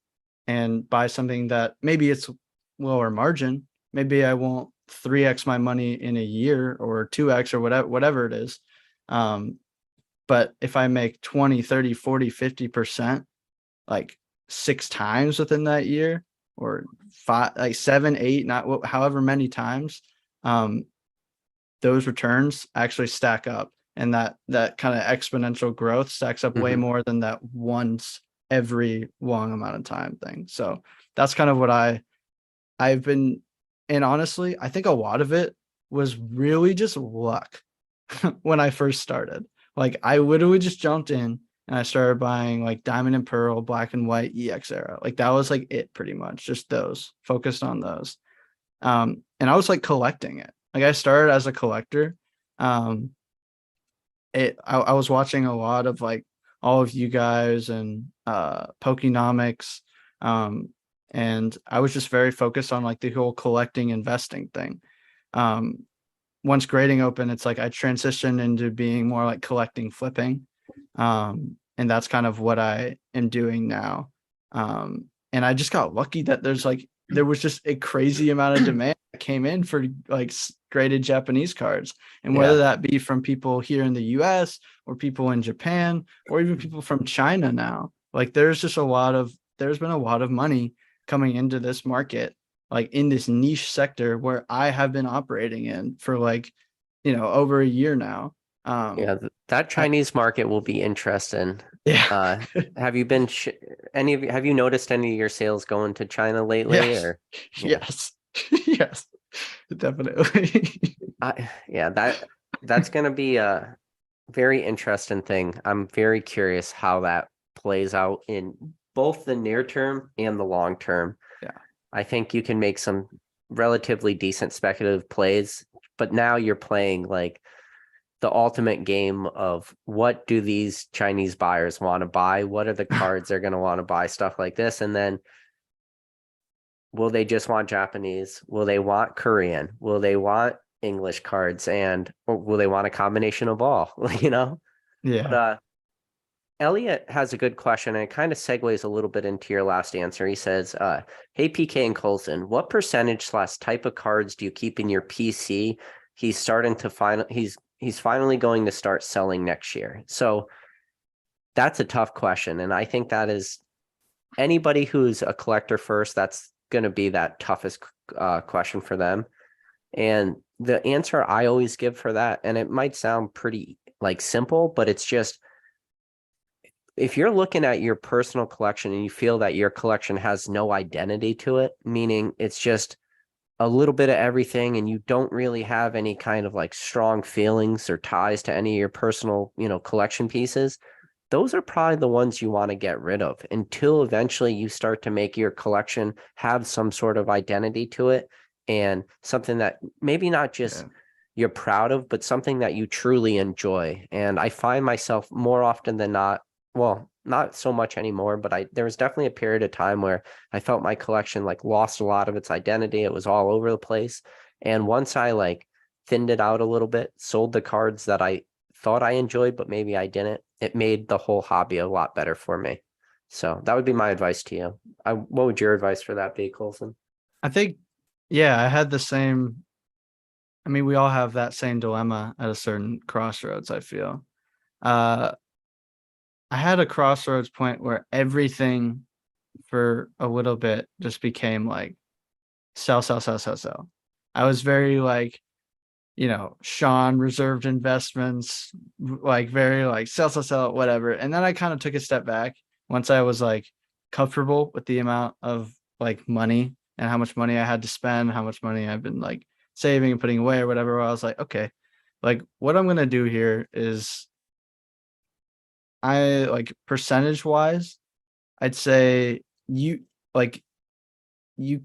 and buy something that maybe it's lower margin. Maybe I won't 3x my money in a year or 2x or whatever it is. But if I make 20, 30, 40, 50%, like 6 times within that year, or five, like 7, 8, not however many times, um, those returns actually stack up, and that kind of exponential growth stacks up way more than that once every long amount of time thing. So that's kind of what I've been, and honestly, I think a lot of it was really just luck when I first started. Like, I literally just jumped in and I started buying like Diamond and Pearl, Black and White, EX era. Like, that was like it, pretty much just those, focused on those. And I was like collecting it. Like, I started as a collector. Um, I was watching a lot of like all of you guys and Pokenomics. And I was just very focused on like the whole collecting investing thing. Um, Once grading open, it's like I transitioned into being more like collecting flipping. And that's kind of what I am doing now. And I just got lucky that there was just a crazy amount of demand that came in for like graded Japanese cards. And Yeah. whether that be from people here in the US or people in Japan or even people from China now, like there's been a lot of money coming into this market, like in this niche sector where I have been operating in for like, over a year now. Yeah, that Chinese market will be interesting. Yeah. Have you been have you noticed any of your sales going to China lately? Yes. Or yeah, Yes. Yes. Definitely. yeah, that's gonna be a very interesting thing. I'm very curious how that plays out in both the near term and the long term. Yeah. I think you can make some relatively decent speculative plays, but now you're playing like the ultimate game of what do these Chinese buyers want to buy? What are the cards they're going to want to buy? Stuff like this. And then will they just want Japanese? Will they want Korean? Will they want English cards? And or will they want a combination of all? You know? But Yeah. Elliot has a good question, and it kind of segues a little bit into your last answer. He says, hey, PK and Colson, what percentage slash type of cards do you keep in your PC? He's starting to he's finally going to start selling next year. So that's a tough question. And I think that is anybody who's a collector first, that's going to be that toughest question for them. And the answer I always give for that, and it might sound pretty like simple, but it's just, if you're looking at your personal collection and you feel that your collection has no identity to it, meaning it's just a little bit of everything and you don't really have any kind of like strong feelings or ties to any of your personal, collection pieces, those are probably the ones you want to get rid of until eventually you start to make your collection have some sort of identity to it and something that maybe not just you're proud of, but something that you truly enjoy. And I find myself more often than not, well, not so much anymore, but there was definitely a period of time where I felt my collection like lost a lot of its identity. It was all over the place. And once I like thinned it out a little bit, sold the cards that I thought I enjoyed, but maybe I didn't, it made the whole hobby a lot better for me. So that would be my advice to you. What would your advice for that be, Colson? I think, yeah, I had the same. I mean, we all have that same dilemma at a certain crossroads, I feel. I had a crossroads point where everything for a little bit just became like sell, sell, sell, sell, sell. I was very like, Sean reserved investments, like very like sell, sell, sell, whatever. And then I kind of took a step back once I was like comfortable with the amount of like money and how much money I had to spend, how much money I've been like saving and putting away or whatever. I was like, okay, like what I'm gonna do here is I like percentage wise, I'd say you like you.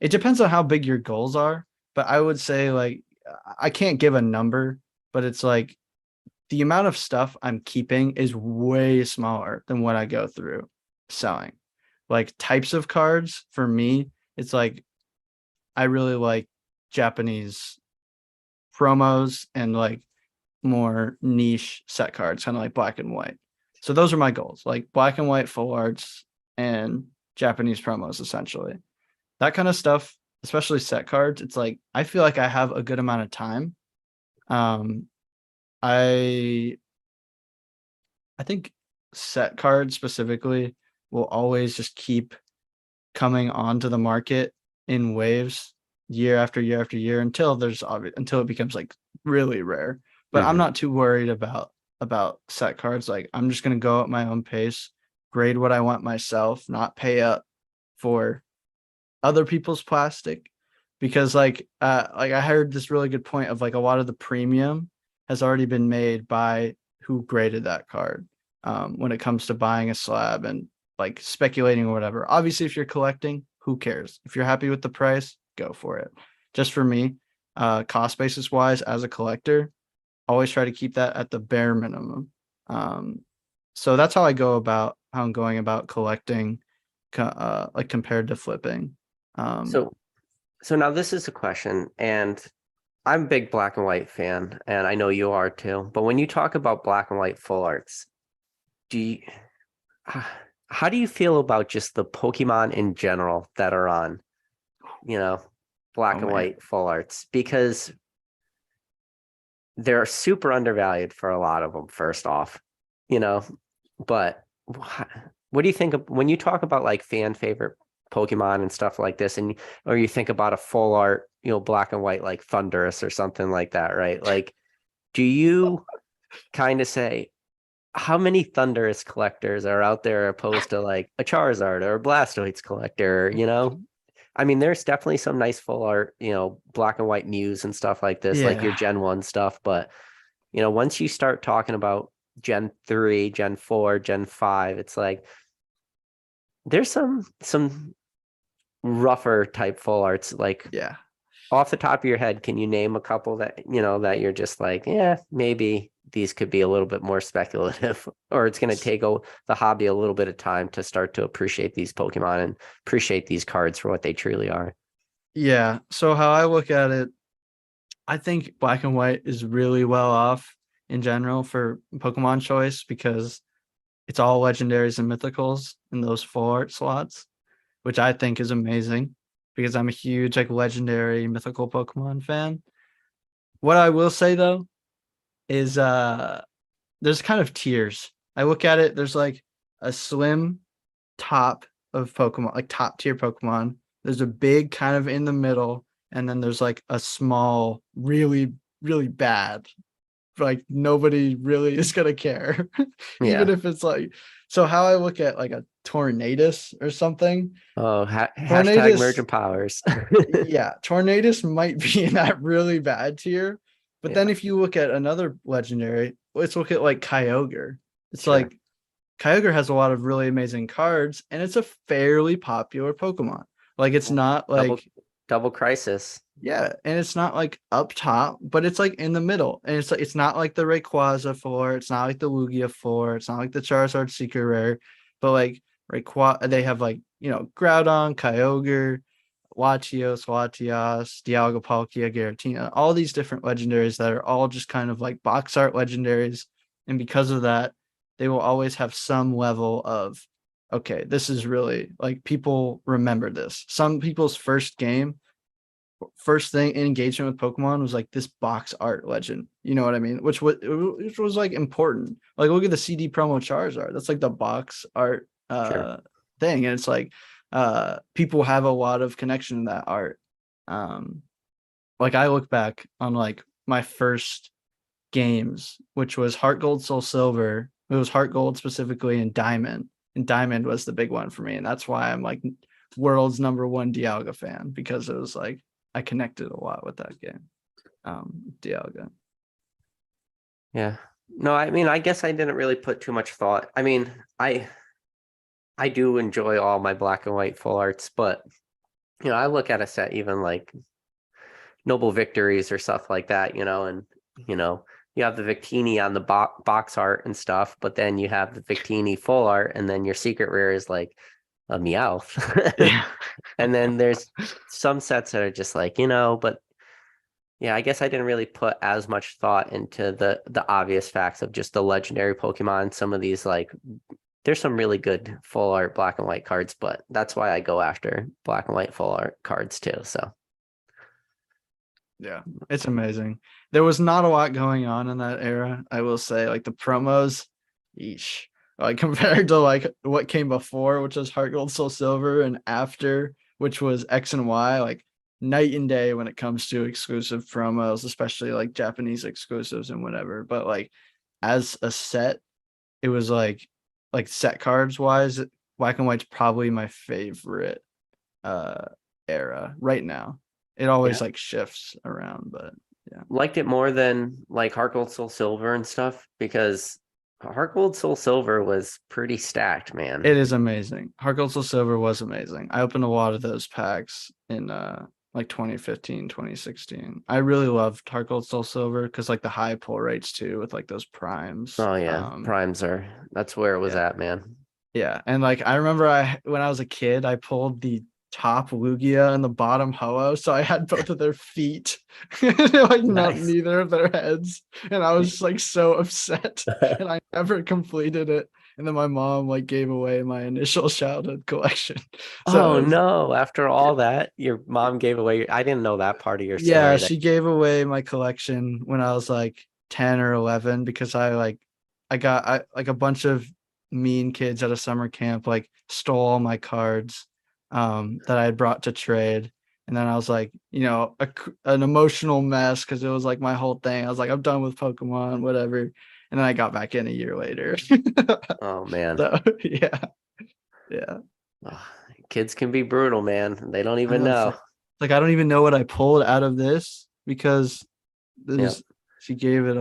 It depends on how big your goals are, but I would say like I can't give a number, but it's like the amount of stuff I'm keeping is way smaller than what I go through selling. Like types of cards for me, it's like I really like Japanese promos and like more niche set cards, kind of like black and white. So those are my goals, like black and white full arts and Japanese promos, essentially. That kind of stuff, especially set cards, it's like I feel like I have a good amount of time. Um, I I think set cards specifically will always just keep coming onto the market in waves year after year after year until until it becomes like really rare. But I'm not too worried about set cards. Like I'm just gonna go at my own pace, grade what I want myself, not pay up for other people's plastic. Because like I heard this really good point of like a lot of the premium has already been made by who graded that card when it comes to buying a slab and like speculating or whatever. Obviously, if you're collecting, who cares? If you're happy with the price, go for it. Just for me, cost basis wise, as a collector, always try to keep that at the bare minimum. So that's how I go about how I'm going about collecting, like compared to flipping. Um, So, so now this is a question, and I'm a big black and white fan, and I know you are too. But when you talk about black and white full arts, do you, how do you feel about just the Pokemon in general that are on, you know, black oh and man, white full arts? Because they're super undervalued for a lot of them, first off, you know, but what do you think of when you talk about like fan favorite Pokemon and stuff like this, and or you think about a full art, black and white like Thunderous or something like that, right? Like, do you kind of say, how many Thundurus collectors are out there opposed to like a Charizard or a Blastoise collector, you know? I mean, there's definitely some nice full art, you know, black and white Mews and stuff like this, like your Yeah. Gen 1 stuff. But, you know, once you start talking about Gen 3, Gen 4, Gen 5, it's like there's some rougher type full arts. Like Yeah. off the top of your head, can you name a couple that, you know, that you're just like, yeah, maybe these could be a little bit more speculative, or it's going to take the hobby a little bit of time to start to appreciate these Pokemon and appreciate these cards for what they truly are. Yeah. So how I look at it, I think black and white is really well off in general for Pokemon choice because it's all legendaries and mythicals in those full art slots, which I think is amazing because I'm a huge like legendary mythical Pokemon fan. What I will say though is there's kind of tiers. I look at it, there's like a slim top of Pokemon, like top tier Pokemon. There's a big kind of in the middle, and then there's like a small, really, really bad. Like nobody really is gonna care, even Yeah. if it's like. So how I look at like a Tornadus or something. Oh, hashtag Tornadus, mergent powers. yeah, Tornadus might be in that really bad tier. But Yeah, then if you look at another legendary, let's look at like Kyogre. It's sure. like Kyogre has a lot of really amazing cards, and it's a fairly popular Pokemon. Like it's not Double like double crisis. yeah, and it's not like up top, but it's like in the middle. And it's like it's not like the Rayquaza 4, it's not like the Lugia 4, it's not like the Charizard Secret Rare, but like Rayquaza, they have like, you know, Groudon, Kyogre, Latios, Latias, Dialga, Palkia, Giratina, all these different legendaries that are all just kind of like box art legendaries. And because of that, they will always have some level of, okay, this is really like people remember this. Some people's first thing in engagement with Pokemon was like this box art legend. You know what I mean? Which was like important. Like look at the CD promo Charizard. That's like the box art Sure. thing. And it's like people have a lot of connection to that art. Um like I look back on like my first games, which was Heart Gold, Soul Silver. It was Heart Gold specifically and Diamond. And Diamond was the big one for me. And that's why I'm like world's number one Dialga fan, because it was like I connected a lot with that game. Dialga. Yeah. No, I mean, I guess I didn't really put too much thought. I mean, I do enjoy all my black and white full arts, but you know, I look at a set even like Noble Victories or stuff like that, you know, and you know, you have the Victini on the box art and stuff, but then you have the Victini full art, and then your secret rare is like a Meowth. Yeah. And then there's some sets that are just like, you know, but yeah, I guess I didn't really put as much thought into the obvious facts of just the legendary Pokemon. Some of these like there's some really good full art black and white cards, but that's why I go after black and white full art cards too. So Yeah. It's amazing. There was not a lot going on in that era, I will say. Like the promos, eesh. Like compared to like what came before, which was Heart Gold, Soul Silver, and after, which was X and Y, like night and day when it comes to exclusive promos, especially like Japanese exclusives and whatever. But like as a set, it was like set cards wise, black and white's probably my favorite uh era right now. It always yeah, like shifts around, but yeah. liked it more than like Heart Gold Soul Silver and stuff because Heart Gold Soul Silver was pretty stacked, It man. is amazing. Heart Gold Soul Silver was amazing. I opened a lot of those packs in like 2015, 2016. I really loved Heart Gold Soul Silver because like the high pull rates too with like those primes. Oh yeah, primes are that's where it was Yeah. at, man. Yeah. And like I remember when I was a kid, I pulled the top Lugia and the bottom Ho-Oh. So I had both of their feet, like not Nice. neither of their heads. And I was just like so upset. And I never completed it. And then my mom like gave away my initial childhood collection. So Oh it was, no, after all that, your mom gave away I didn't know that part of your yeah, story that she gave away my collection when I was like 10 or 11 because I like a bunch of mean kids at a summer camp like stole all my cards that I had brought to trade. And then I was like, you know, an emotional mess because it was like my whole thing. I was like, I'm done with Pokemon, whatever. And and then I got back in a year later. Oh man. So yeah. Ugh, kids can be brutal, man. They don't I even know, it's know. like I don't even know what I pulled out of this because Yep. she gave it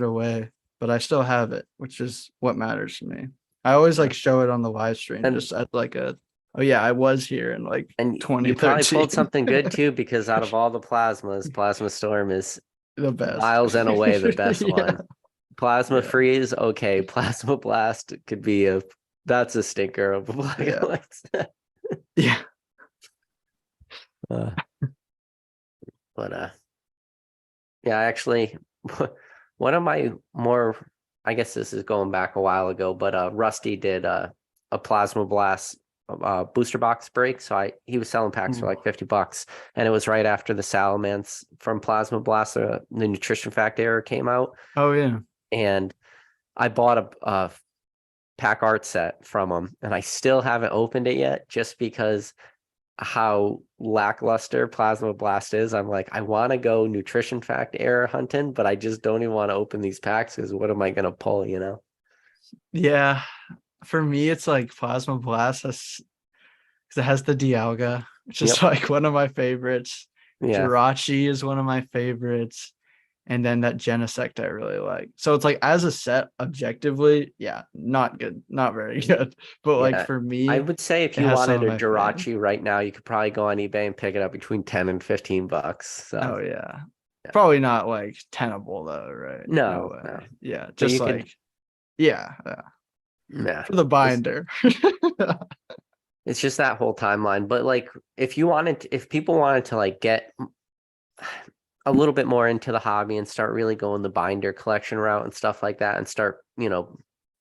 away, but I still have it, which is what matters to me. I always like show it on the live stream And just at like oh yeah, I was here in like you probably 2013. pulled something good too, because out of all the plasmas, Plasma Storm is The best. miles and away the best Yeah. one. Plasma Yeah. Freeze, okay. Plasma Blast could be that's a stinker of a black and Yeah. white set. Yeah. Uh, but yeah, actually, one of my more, I guess this is going back a while ago, but Rusty did a Plasma Blast booster box break. So he was selling packs for like $50, and it was right after the Salamence from Plasma Blast, the nutrition fact error came out, Oh yeah. and I bought a pack art set from him, and I still haven't opened it yet, just because how lackluster Plasma Blast is. I'm like, I want to go nutrition fact error hunting, but I just don't even want to open these packs because what am I going to pull, you know? Yeah. For me, it's like Plasma Blast because it has the Dialga, which is Yep. like one of my favorites. Yeah. Jirachi is one of my favorites. And then that Genesect I really like. So it's like as a set, objectively, yeah, not good, not very good. But like Yeah. for me, I would say if it you has some wanted of a my favorites. Jirachi right now, you could probably go on eBay and pick it up between 10 and $15. So Oh yeah. yeah. Probably not like tenable though, right? No No. way. Yeah, But just you could, like yeah, yeah. for the binder. It's just that whole timeline. But like, if people wanted to like get a little bit more into the hobby and start really going the binder collection route and stuff like that, and start,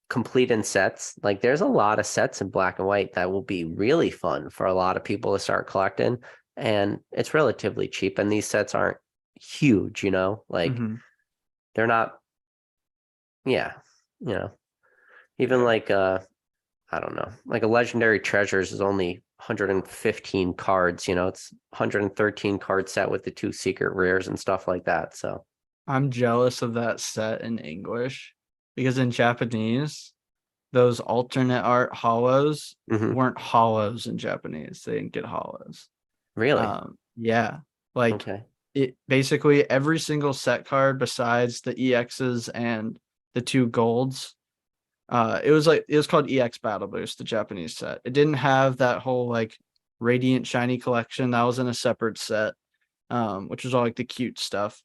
completing sets, like there's a lot of sets in black and white that will be really fun for a lot of people to start collecting. And it's relatively cheap. And these sets aren't huge, like Mhm. they're not, yeah, even Yeah. like, I don't know, like a Legendary Treasures is only 115 cards, it's 113 card set with the 2 secret rares and stuff like that. So I'm jealous of that set in English because in Japanese, those alternate art hollows weren't hollows in Japanese. They didn't get hollows. really, Yeah, like okay, it basically every single set card besides the EXs and the 2 golds. It was called EX Battle Boost, the Japanese set. It didn't have that whole like Radiant Shiny collection. That was in a separate set, which was all like the cute stuff.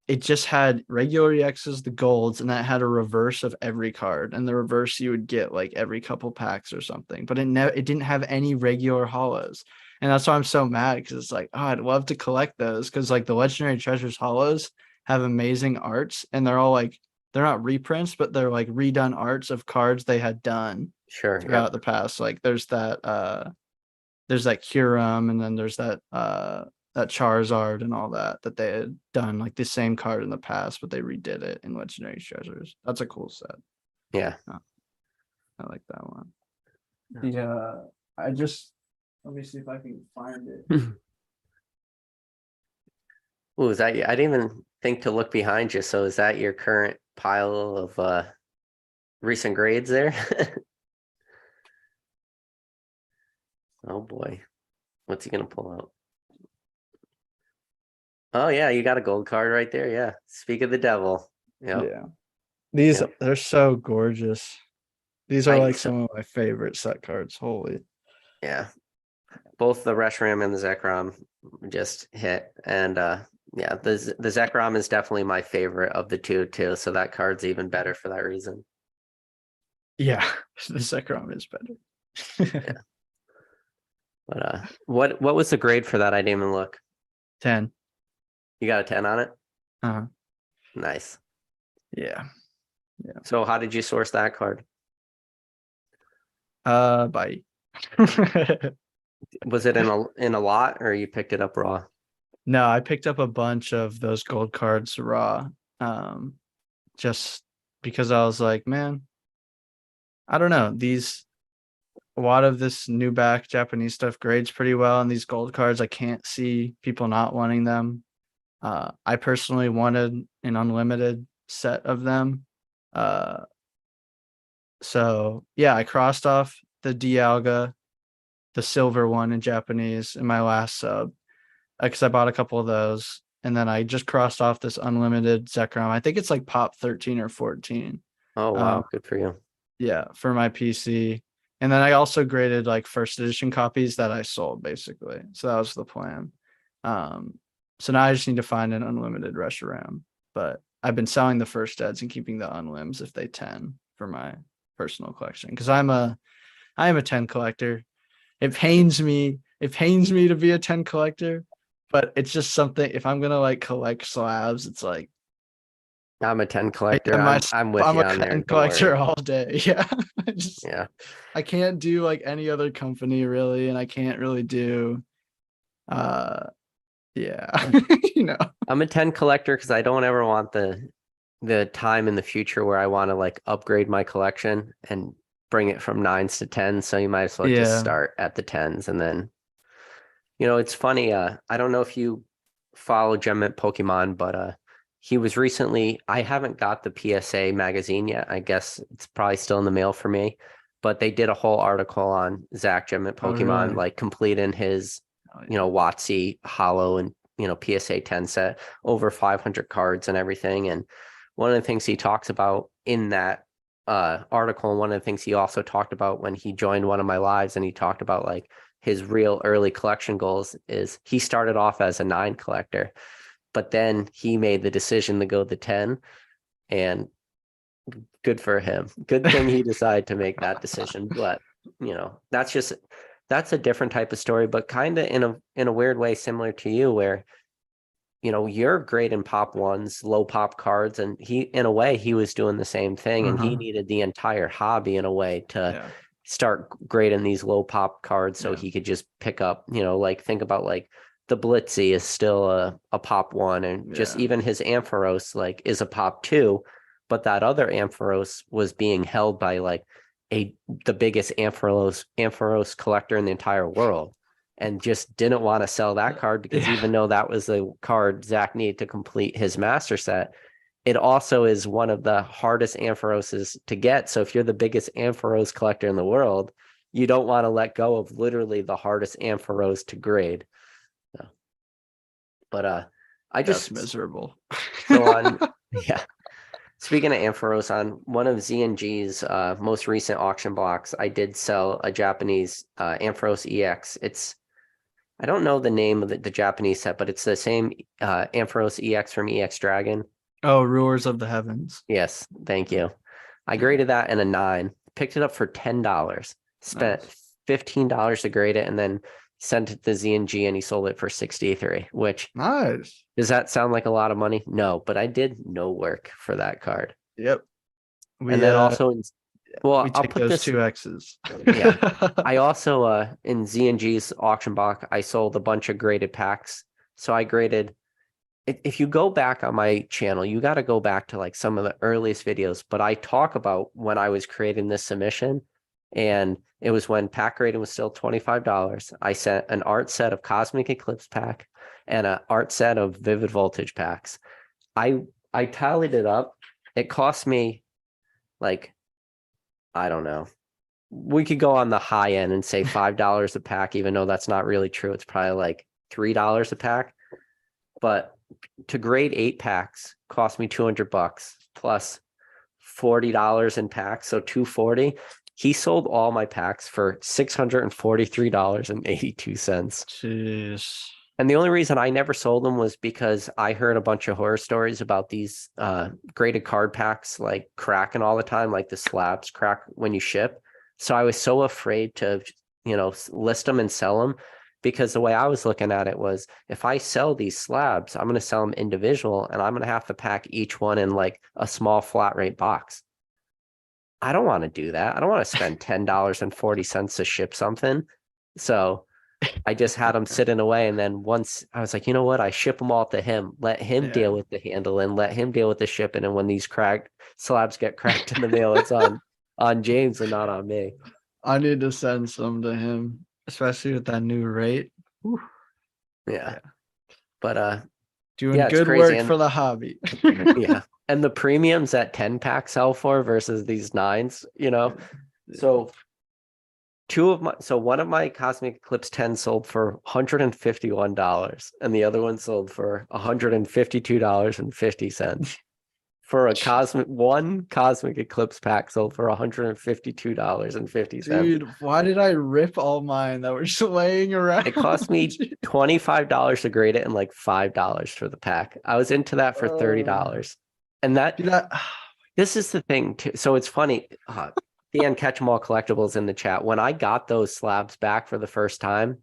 It just had regular EXs, the golds, and that had a reverse of every card. And the reverse you would get like every couple packs or something. But it didn't have any regular hollows. And that's why I'm so mad, because it's like, oh, I'd love to collect those, because like the Legendary Treasures hollows have amazing arts, and they're all like they're not reprints, but they're like redone arts of cards they had done sure, throughout yep, the past. Like there's that Curum, and then there's that Charizard and all that they had done like the same card in the past, but they redid it in Legendary Treasures. That's a cool set. yeah. I like that one. Yeah, let me see if I can find it. Oh, is that I didn't even think to look behind you. So is that your current pile of recent grades there? Oh boy. What's he gonna pull out? Oh yeah, you got a gold card right there. Yeah. Speak of the devil. Yep. Yeah, these Yep. they're so gorgeous. These are like So, some of my favorite set cards. Holy. yeah. Both the Reshiram and the Zekrom just hit. And yeah, the Zekrom is definitely my favorite of the two too. So that card's even better for that reason. Yeah, the Zekrom is better. Yeah. But what was the grade for that? I didn't even look. 10. You got a 10 on it? Uh-huh. Nice. Yeah. So how did you source that card? Bye. Was it in a lot, or you picked it up raw? No, I picked up a bunch of those gold cards raw. Just because I was like, man, I don't know. A lot of this new back Japanese stuff grades pretty well, and these gold cards, I can't see people not wanting them. I personally wanted an unlimited set of them. So yeah, I crossed off the Dialga, the silver one in Japanese in my last sub, because I bought a couple of those. And then I just crossed off this unlimited Zekrom. I think it's like pop 13 or 14. Oh, wow. Good for you. Yeah, for my PC. And then I also graded like first edition copies that I sold basically. So that was the plan. So now I just need to find an unlimited Reshiram. But I've been selling the first eds and keeping the unlims if they 10 for my personal collection. Because I am a 10 collector. It pains me to be a 10 collector, but it's just something. If I'm gonna like collect slabs, it's like I'm a 10 collector. I'm I'm with you a on there. 10 Don't collector worry. all day. Yeah. Yeah. I can't do like any other company really, and I can't really do yeah. I'm a 10 collector because I don't ever want the time in the future where I want to like upgrade my collection and bring it from 9s to 10s. So you might as well just Yeah. start at the 10s. And then, it's funny. I don't know if you follow Gem Mint Pokemon, but he was recently, I haven't got the PSA magazine yet. I guess it's probably still in the mail for me, but they did a whole article on Zach Gem Mint Oh, Pokemon, really? like completing his, Oh, yeah. WotC Hollow and, PSA 10 set, over 500 cards and everything. And one of the things he talks about in that article, and one of the things he also talked about when he joined one of my lives, and he talked about like his real early collection goals, is he started off as a 9 collector, but then he made the decision to go the 10, and good for him. Good thing he decided to make that decision. But that's a different type of story, but kind of in a weird way similar to you, where you're great in pop ones, low pop cards, and in a way he was doing the same thing, and he needed the entire hobby in a way to start grading these low pop cards so he could just pick up, like think about like the Blitzy is still a pop one, and just even his Ampharos like is a pop 2, but that other Ampharos was being held by like the biggest Ampharos collector in the entire world, and just didn't want to sell that card because even though that was the card Zach needed to complete his master set, it also is one of the hardest Ampharoses to get. So if you're the biggest Ampharos collector in the world, you don't want to let go of literally the hardest Ampharos to grade. So, but I just That's miserable. so speaking of Ampharos, on one of Z&G's most recent auction blocks, I did sell a Japanese Ampharos EX. I don't know the name of the Japanese set, but it's the same Ampharos EX from EX Dragon. Oh, Rulers of the Heavens. Yes, thank you. I graded that in a 9, picked it up for $10, spent $15 to grade it, and then sent it to Z&G, and he sold it for $63, which nice. Does that sound like a lot of money? No, but I did no work for that card. Yep. And then also I'll take put those this 2 X's. Yeah. I also in Z&G's auction block, I sold a bunch of graded packs. So I graded, if you go back on my channel, you got to go back to like some of the earliest videos, but I talk about when I was creating this submission, and it was when pack grading was still $25. I sent an art set of Cosmic Eclipse pack and an art set of Vivid Voltage packs. I tallied it up. It cost me like, I don't know. We could go on the high end and say $5 a pack, even though that's not really true. It's probably like $3 a pack. But to grade 8 packs cost me $200 plus $40 in packs, so $240. He sold all my packs for $643.82. Jeez. And the only reason I never sold them was because I heard a bunch of horror stories about these graded card packs like cracking all the time, like the slabs crack when you ship. So I was so afraid to, list them and sell them, because the way I was looking at it was, if I sell these slabs, I'm going to sell them individual, and I'm going to have to pack each one in like a small flat rate box. I don't want to do that. I don't want to spend $10.40 to ship something. So I just had them sitting away. And then once I was like, you know what? I ship them all to him, let him deal with the handling, let him deal with the shipping. And when these cracked slabs get cracked in the mail, it's on James and not on me. I need to send some to him, especially with that new rate. Whew. Yeah. But doing good work for the hobby. Yeah. and the premiums that 10 packs sell for versus these 9s, So one of my Cosmic Eclipse 10 sold for $151 and the other one sold for $152.50. For a Cosmic Eclipse pack sold for $152.50. Dude, why did I rip all mine that were just laying around? It cost me $25 to grade it and like $5 for the pack. I was into that for $30. And Dude, this is the thing too. So it's funny. Dan Catch 'em all collectibles in the chat. When I got those slabs back for the first time,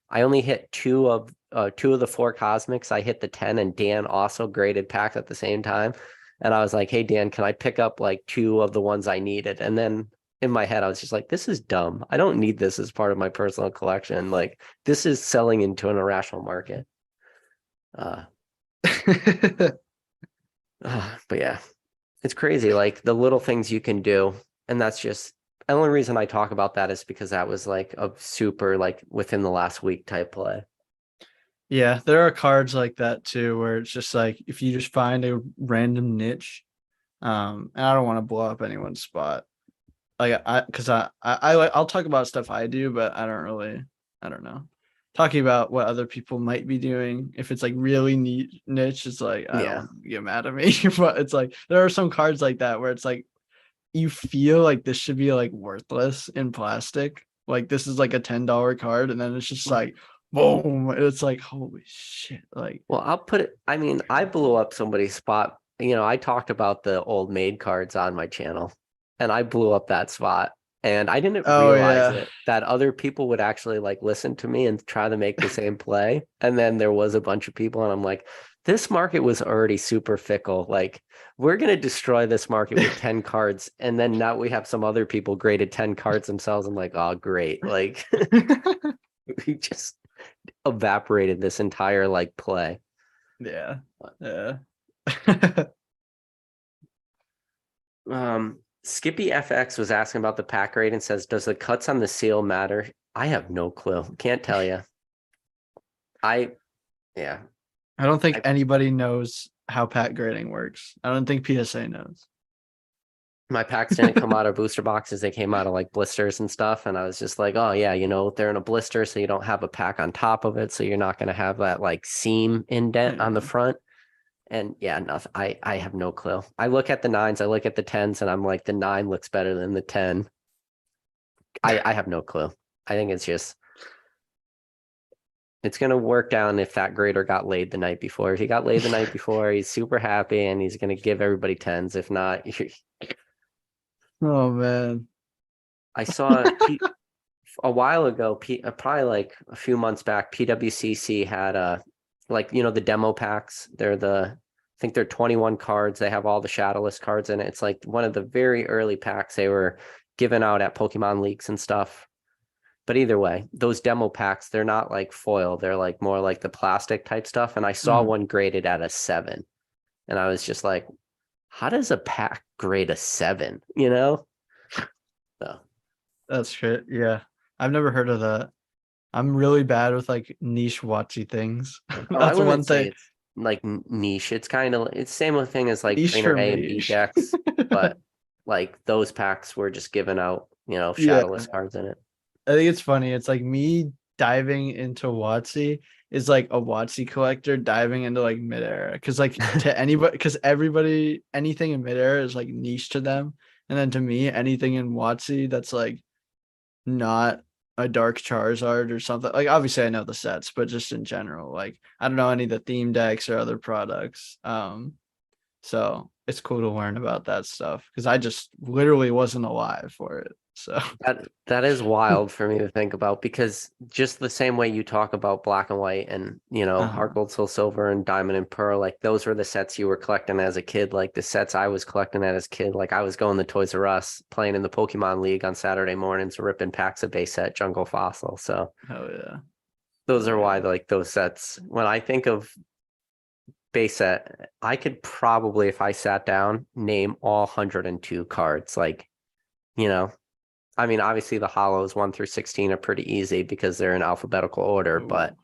I only hit two of the 4 Cosmics. I hit the 10 and Dan also graded packs at the same time. And I was like, hey, Dan, can I pick up like 2 of the ones I needed? And then in my head, I was just like, this is dumb. I don't need this as part of my personal collection. Like, this is selling into an irrational market. But yeah, it's crazy. Like the little things you can do. And that's just the only reason I talk about that is because that was like a super like within the last week type play. Yeah, there are cards like that too, where it's just like if you just find a random niche, and I don't want to blow up anyone's spot, like I'll talk about stuff I do, but I don't know. Talking about what other people might be doing, if it's like really niche, it's like I don't get mad at me, but it's like there are some cards like that where it's like you feel like this should be like worthless in plastic, like this is like a $10 card, and then it's just like boom, it's like holy shit. Like, well, I'll put it, I mean, I blew up somebody's spot. I talked about the old maid cards on my channel and I blew up that spot, and I didn't realize it that other people would actually like listen to me and try to make the same play. And then there was a bunch of people and I'm like, this market was already super fickle. Like, we're going to destroy this market with 10 cards. And then now we have some other people graded 10 cards themselves. I'm like, oh, great. Like, we just evaporated this entire like play. yeah. Skippy FX was asking about the pack rate and says, does the cuts on the seal matter? I have no clue. Can't tell you. I don't think anybody knows how pack grading works. I don't think PSA knows. My packs didn't come out of booster boxes. They came out of like blisters and stuff. And I was just like, oh yeah, they're in a blister, so you don't have a pack on top of it. So you're not going to have that like seam indent on the front. And yeah, nothing. I have no clue. I look at the 9s, I look at the 10s, and I'm like, the 9 looks better than the 10. I have no clue. I think it's going to work down if that grader got laid the night before. If he got laid the night before, he's super happy and he's going to give everybody 10s. If not, oh man. I saw a while ago, probably like a few months back, PWCC had the demo packs. I think they're 21 cards. They have all the shadowless cards in it. It's like one of the very early packs they were giving out at Pokemon Leaks and stuff. But either way, those demo packs, they're not like foil. They're like more like the plastic type stuff. And I saw one graded at a 7. And I was just like, how does a pack grade a 7? So that's shit. Yeah. I've never heard of that. I'm really bad with like niche watchy things. That's one thing. It's like niche. It's kind of it's same thing as like trainer A and B decks, but like those packs were just giving out, shadowless cards in it. I think it's funny. It's like me diving into WotC is like a WotC collector diving into like mid-era. Because like to anybody, because everybody, anything in mid-era is like niche to them. And then to me, anything in WotC that's like not a Dark Charizard or something. Like obviously I know the sets, but just in general, like I don't know any of the theme decks or other products. So it's cool to learn about that stuff because I just literally wasn't alive for it. So that is wild for me to think about, because just the same way you talk about Black and White and Heart Gold, Soul Silver and Diamond and Pearl, like those were the sets you were collecting as a kid. Like the sets I was collecting as a kid, like I was going to Toys R Us, playing in the Pokemon League on Saturday mornings, ripping packs of base set Jungle Fossil. So hell yeah, those are why like those sets. When I think of base set, I could probably, if I sat down, name all 102 cards. Like, I mean, obviously the hollows 1 through 16 are pretty easy because they're in alphabetical order, but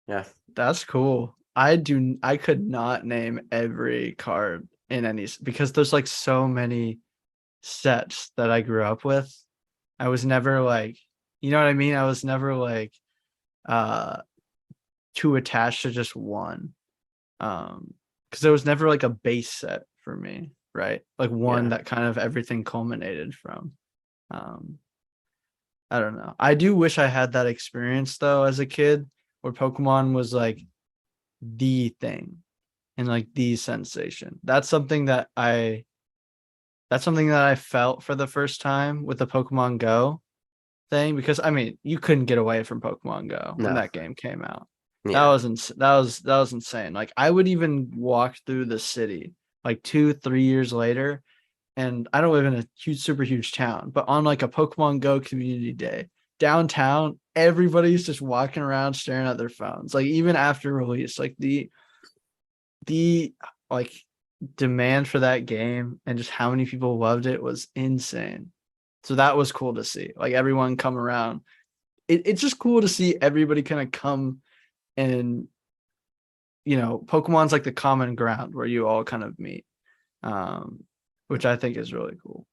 yeah. That's cool. I could not name every card in because there's like so many sets that I grew up with. I was never like, you know what I mean? I was never like too attached to just one. Because there was never like a base set for me, right? Like one that kind of everything culminated from. I don't know. I do wish I had that experience though as a kid where Pokemon was like the thing and like the sensation. That's something that I felt for the first time with the Pokemon Go thing, because I mean, you couldn't get away from Pokemon Go when No. that game came out. Yeah. That was insane. Like I would even walk through the city like 2-3 years later, and I don't live in a super huge town, but on like a Pokemon Go community day downtown, everybody's just walking around staring at their phones. Like even after release, like the like demand for that game and just how many people loved it was insane. So that was cool to see. Like everyone come around. It's just cool to see everybody kind of come, and Pokemon's like the common ground where you all kind of meet. Which I think is really cool.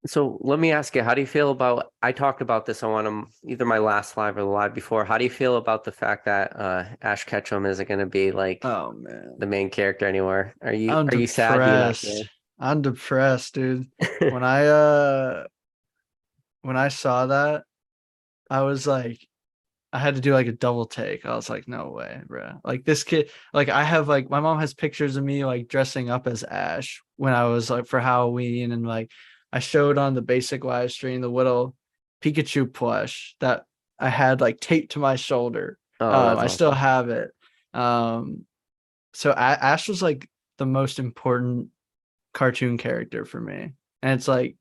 So let me ask you, how do you feel about, I talked about this on one of either my last live or the live before. How do you feel about the fact that Ash Ketchum isn't going to be like Oh man, the main character anymore? Are I'm you sad you're not depressed. I'm depressed, dude. there? When I saw that, I was like, I had to do like a double take. I was like, no way, bro. Like this kid, like I have like my mom has pictures of me like dressing up as Ash when I was like for Halloween, and like I showed on the basic live stream the little Pikachu plush that I had like taped to my shoulder. Oh, that's I still awesome. have it. So Ash was like the most important cartoon character for me, and it's like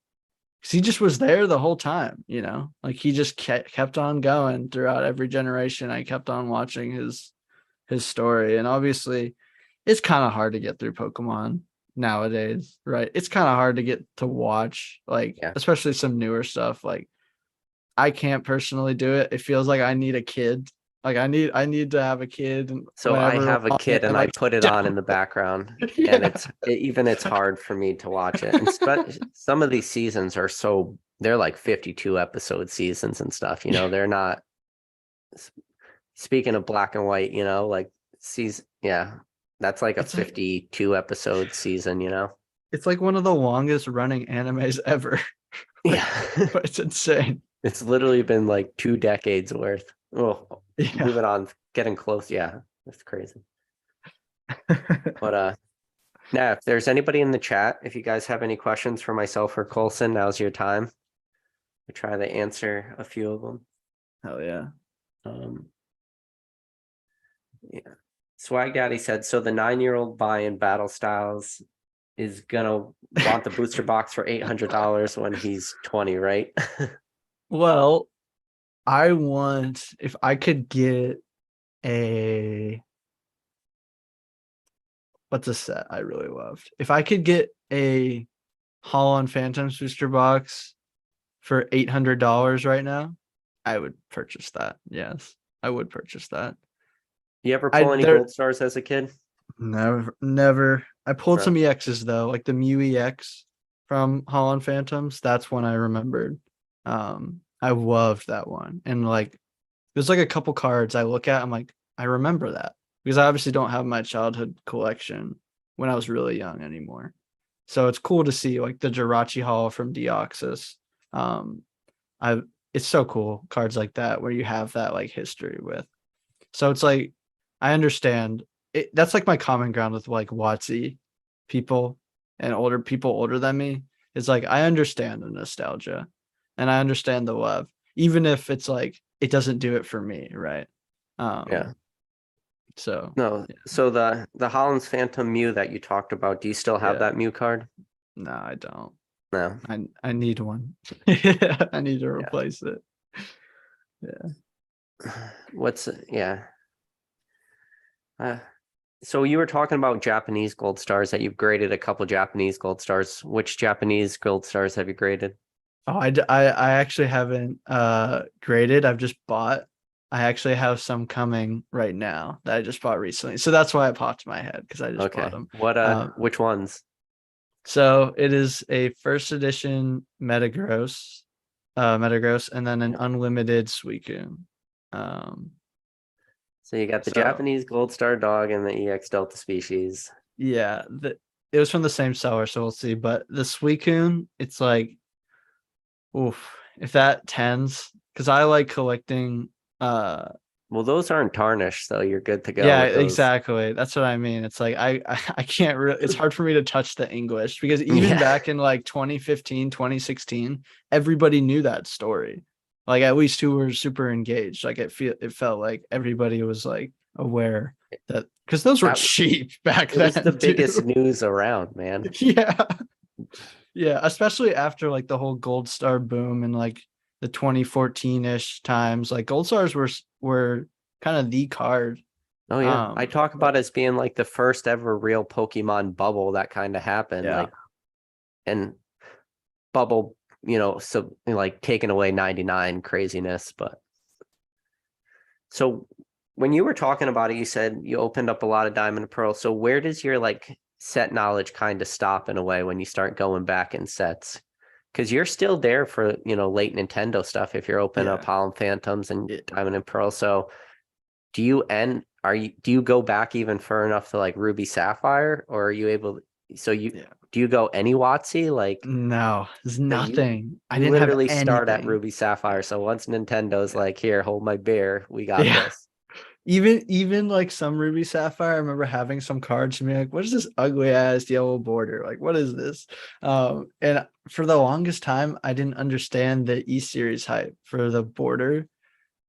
'cause he just was there the whole time, like he just kept on going throughout every generation. I kept on watching his story, and obviously it's kind of hard to get through Pokemon nowadays, right? It's kind of hard to get to watch, like Yeah. especially some newer stuff. Like I can't personally do it. It feels like I need a kid. Like I need to have a kid, and So I whenever have a on it, kid I'm and I like, put it on in the background and yeah, it's hard for me to watch it. And some of these seasons are they're like 52 episode seasons and stuff, they're not, speaking of black and white, like season, yeah, that's like a it's like 52 episode season, it's like one of the longest running animes ever. Yeah. Like, but it's insane. It's literally been like 2 decades worth. Oh, Yeah. moving on, getting close. Yeah, that's crazy. But now, if there's anybody in the chat, if you guys have any questions for myself or Colson, now's your time. I try to answer a few of them. Hell yeah. Yeah. Swag Daddy said, so the 9-year-old buying Battle Styles is gonna want the booster box for $800 when he's 20, right? Well, I want, if I could get what's a set I really loved? If I could get a Holon Phantoms booster box for $800 right now, I would purchase that. Yes, I would purchase that. You ever I pull any there gold stars as a kid? never. I pulled No. some EXs though, like the Mew EX from Holon Phantoms. That's one I remembered. I loved that one, and like there's like a couple cards I look at, I'm like, I remember that, because I obviously don't have my childhood collection when I was really young anymore. So it's cool to see like the Jirachi Hall from Deoxys. Um, I It's so cool, cards like that where you have that like history with. So it's like I understand it. That's like my common ground with like WotC people and older than me. It's like I understand the nostalgia and I understand the love, even if it's like it doesn't do it for me, right? Yeah. So No. So the Holland's Phantom Mew that you talked about, do you still have yeah, that Mew card? no, I don't. No. I need one. I need to Yeah. replace it. Yeah. Yeah. So you were talking about Japanese gold stars, that you've graded a couple Japanese gold stars. Which Japanese gold stars have you graded? Oh, I actually haven't graded. I've just bought I actually have some coming right now that I just bought recently. So that's why it popped in my head because I just bought Okay. them. What which ones? So it is a first edition Metagross, and then an unlimited Suicune. Um, So you got the so Japanese Gold Star Dog and the EX Delta species. yeah, it was from the same seller, so we'll see. But the Suicune, it's like, oof, if that tens, because I like collecting. Well, those aren't tarnished, so you're good to go Yeah, with those. exactly. That's what I mean. It's like I can't really. It's hard for me to touch the English because even Yeah. back in like 2015, 2016, everybody knew that story. Like at least who were super engaged. Like it felt like everybody was like aware that because those were That cheap back it was the then biggest too. news around, man. Yeah. Yeah, especially after like the whole Gold Star boom and like the 2014-ish times. Like Gold Stars were kind of the card. Oh yeah. I talk about But it as being like the first ever real Pokemon bubble that kind of happened. yeah. Like and bubble, so like taking away 99 craziness. But so when you were talking about it, you said you opened up a lot of Diamond and Pearl. So where does your like set knowledge kind of stop in a way when you start going back in sets? Because you're still there for, late Nintendo stuff if you're opening up Yeah. Holland Phantoms and Yeah. Diamond and Pearl. So do you go back even far enough to like Ruby Sapphire, or are you able Yeah. do you go any WotC? Like No, there's so you nothing. I you didn't have literally start at anything. Ruby Sapphire. So once Nintendo's Yeah. like, here, hold my beer, we got Yeah. this. Even like some Ruby Sapphire, I remember having some cards and being like, what is this ugly ass yellow border? Like, what is this? And for the longest time, I didn't understand the E series hype for the border.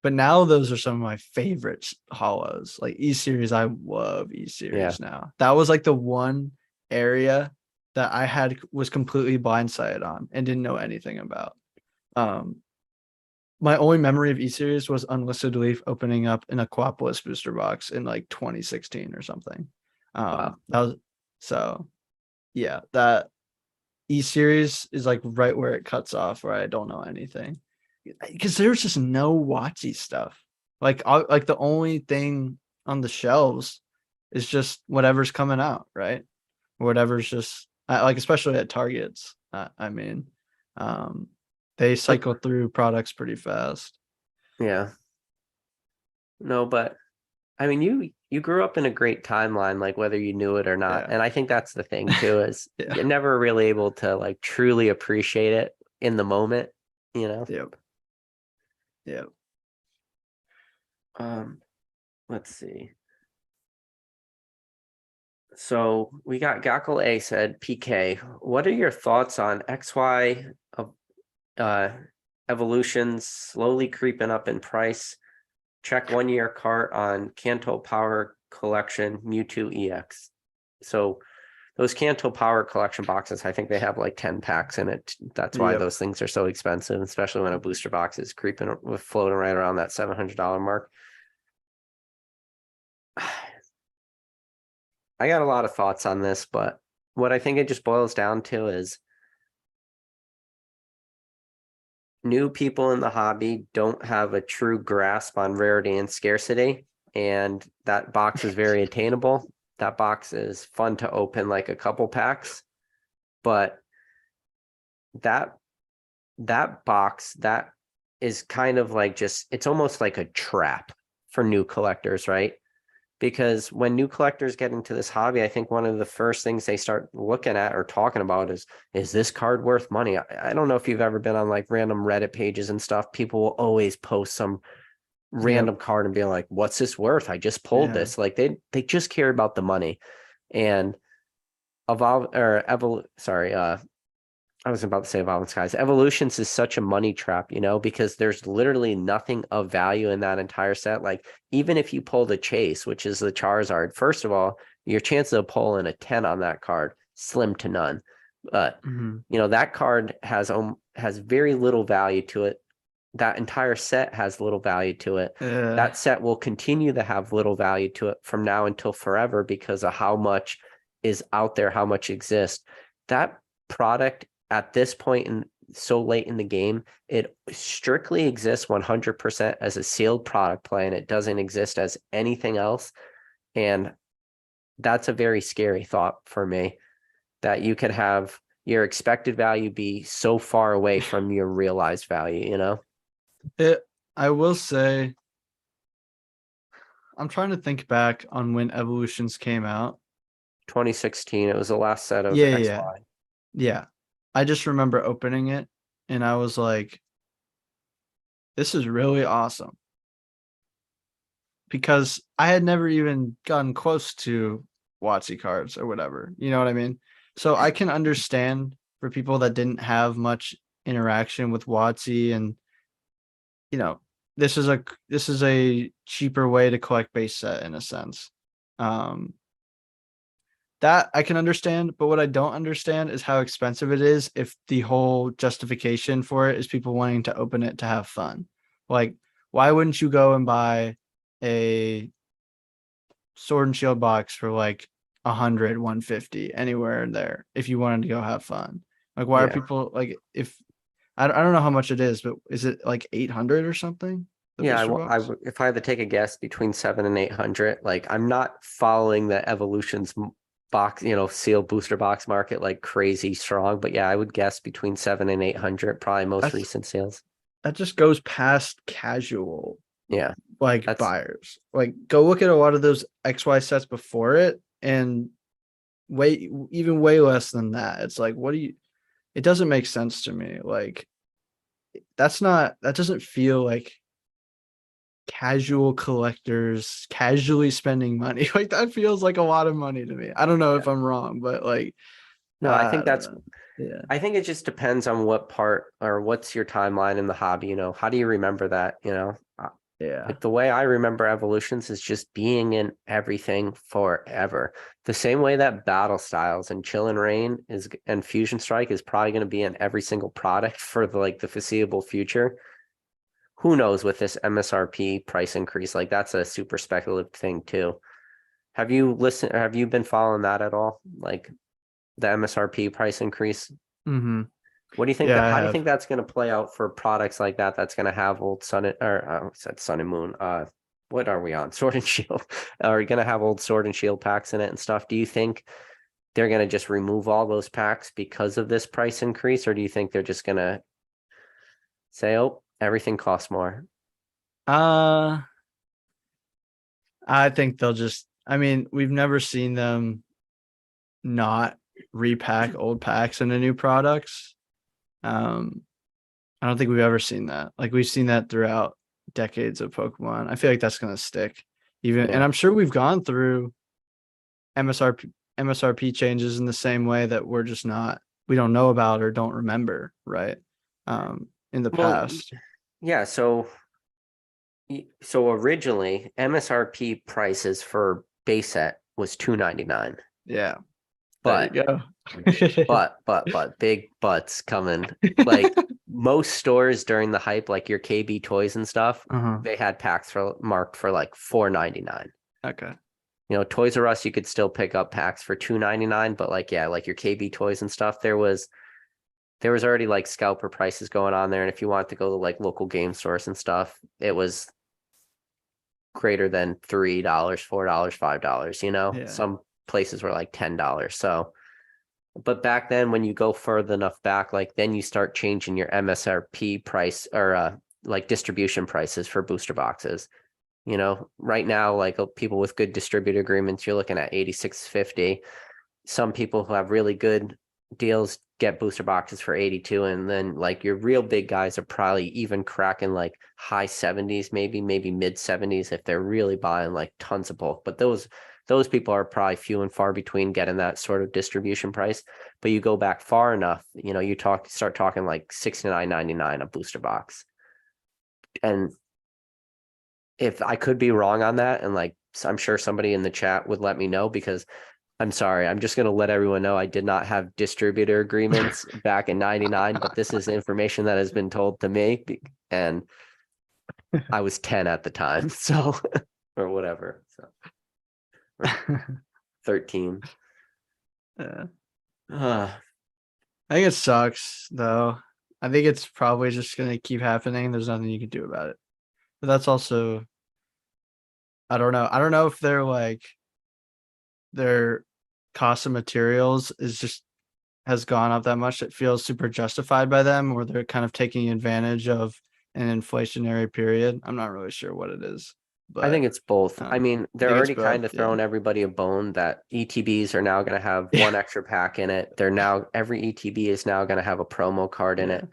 But now those are some of my favorite hollows. Like E series, I love E Yeah. series now. That was like the one area that I had was completely blindsided on and didn't know anything about. Um, my only memory of E series was Unlisted Leaf opening up an Aquapolis booster box in like 2016 or something. Wow. That was so yeah, that E series is like right where it cuts off where I don't know anything. Because there's just no Watsy stuff. Like the only thing on the shelves is just whatever's coming out, right? Whatever's just like especially at Targets. I mean, um, they But cycle through products pretty fast. yeah. No, but I mean you grew up in a great timeline, like whether you knew it or not. Yeah, And I think that's the thing too, is yeah, you're never really able to like truly appreciate it in the moment, you know? yep, yep. Um, let's see. So we got Gakkel A said, PK, what are your thoughts on XY of evolutions slowly creeping up in price? Check 1 year cart on Kanto Power Collection Mewtwo EX. So those Kanto Power Collection boxes, I think they have like 10 packs in it. That's why Yep. those things are so expensive, especially when a booster box is floating right around that $700 mark. I got a lot of thoughts on this, but what I think it just boils down to is new people in the hobby don't have a true grasp on rarity and scarcity. And that box is very attainable. That box is fun to open like a couple packs, but that box that is kind of like it's almost like a trap for new collectors, right? Because when new collectors get into this hobby, I think one of the first things they start looking at or talking about is this card worth money? I don't know if you've ever been on like random Reddit pages and stuff. People will always post some Yep. random card and be like, what's this worth? I just pulled Yeah. this. Like they just care about the money. And I was about to say Evolving Skies. Evolutions is such a money trap, because there's literally nothing of value in that entire set. Like, even if you pulled a Chase, which is the Charizard, first of all, your chances of pulling a 10 on that card, slim to none. But, Mhm. that card has very little value to it. That entire set has little value to it. Uh, That set will continue to have little value to it from now until forever because of how much is out there, how much exists. That product at this point in so late in the game. It strictly exists 100% as a sealed product play, and it doesn't exist as anything else. And that's a very scary thought for me, that you could have your expected value be so far away from your realized value, you know? I will say, I'm trying to think back on when Evolutions came out. 2016, it was the last set of Yeah, XY. yeah. I just remember opening it and I was like, this is really awesome. Because I had never even gotten close to WotC cards or whatever. You know what I mean? So I can understand for people that didn't have much interaction with WotC, and you know, this is a cheaper way to collect base set in a sense. That I can understand, but what I don't understand is how expensive it is if the whole justification for it is people wanting to open it to have fun. Like, why wouldn't you go and buy a Sword and Shield box for like 100, 150, anywhere in there if you wanted to go have fun? Like, why are Yeah. people like, if I don't know how much it is, but is it like 800 or something? The Yeah, booster box? if I had to take a guess, between 7 and 800, like I'm not following the Evolutions box, sealed booster box market like crazy strong, but yeah, I would guess between 7 and 800, probably most That's recent sales. that just goes past casual Yeah, like that's buyers. Like, go look at a lot of those XY sets before it and way less than that. It's like, it doesn't make sense to me. Like, that doesn't feel like casual collectors casually spending money. Like, that feels like a lot of money to me. I don't know yeah. if I'm wrong, but like, No, I don't know. Yeah. I think it just depends on what part or what's your timeline in the hobby, how do you remember that, Yeah. Like the way I remember Evolutions is just being in everything forever. The same way that Battle Styles and Chill and Rain and Fusion Strike is probably going to be in every single product for the foreseeable future. Who knows with this MSRP price increase? Like that's a super speculative thing too. Have you been following that at all? Like the MSRP price increase? Mm-hmm. What do you think Yeah, that, I how do you have. think that's going to play out for products like that? That's going to have old I said Sun and Moon. What are we on? Sword and Shield. Are going to have old Sword and Shield packs in it and stuff. Do you think they're going to just remove all those packs because of this price increase? Or do you think they're just going to say, oh, everything costs more? Uh, I think they'll just, I mean, we've never seen them not repack old packs into new products. Um, I don't think we've ever seen that. Like, we've seen that throughout decades of Pokemon. I feel like that's gonna stick. And Yeah. I'm sure we've gone through MSRP changes in the same way that we don't know about or don't remember, right? In the Well, past. yeah. So originally MSRP prices for base set was $299, Yeah, there you but go. but big butts coming. Like most stores during the hype, like your KB Toys and stuff, Uh-huh. they had packs marked for like $4.99. Okay. Toys R Us, you could still pick up packs for $2.99, but like yeah, like your KB Toys and stuff, there was already like scalper prices going on there, and if you wanted to go to like local game stores and stuff, it was greater than $3, $4, $5. Yeah. Some places were like $10. So but back then, when you go further enough back, like then you start changing your MSRP price or like distribution prices for booster boxes. Right now, like people with good distributor agreements, you're looking at 86.50. Some people who have really good deals get booster boxes for 82, and then like your real big guys are probably even cracking like high 70s, maybe mid 70s if they're really buying like tons of bulk. But those people are probably few and far between getting that sort of distribution price. But you go back far enough, you start talking like $69.99 a booster box. And if I could be wrong on that, and like I'm sure somebody in the chat would let me know, because I'm sorry, I'm just going to let everyone know I did not have distributor agreements back in 99, but this is information that has been told to me, and I was 10 at the time, so or whatever. So or 13. Yeah. Uh, I think it sucks though. I think it's probably just gonna keep happening. There's nothing you can do about it. But that's also, I don't know. I don't know if they're like their cost of materials is just has gone up that much. It feels super justified by them, or they're kind of taking advantage of an inflationary period. I'm not really sure what it is, I but think it's both. I mean, I they're think it's already both. kind of Yeah. throwing everybody a bone that ETBs are now going to have Yeah. one extra pack in it. They're now, every ETB is now going to have a promo card in Yeah. it.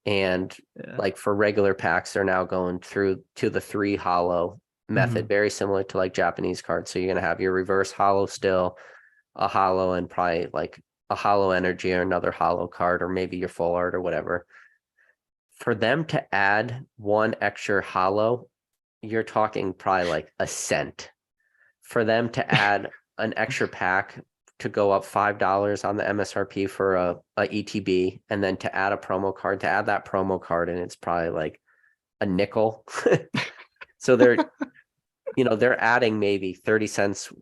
And Yeah. like for regular packs, they're now going through to the 3 hollow method, very similar to like Japanese cards. So you're going to have your reverse hollow still, a hollow, and probably like a hollow energy or another hollow card, or maybe your full art or whatever. For them to add one extra hollow, you're talking probably like a cent. For them to add an extra pack to go up $5 on the MSRP for a ETB, and then to add a promo card, to add that promo card, and it's probably like a nickel. So they're adding maybe 30 cents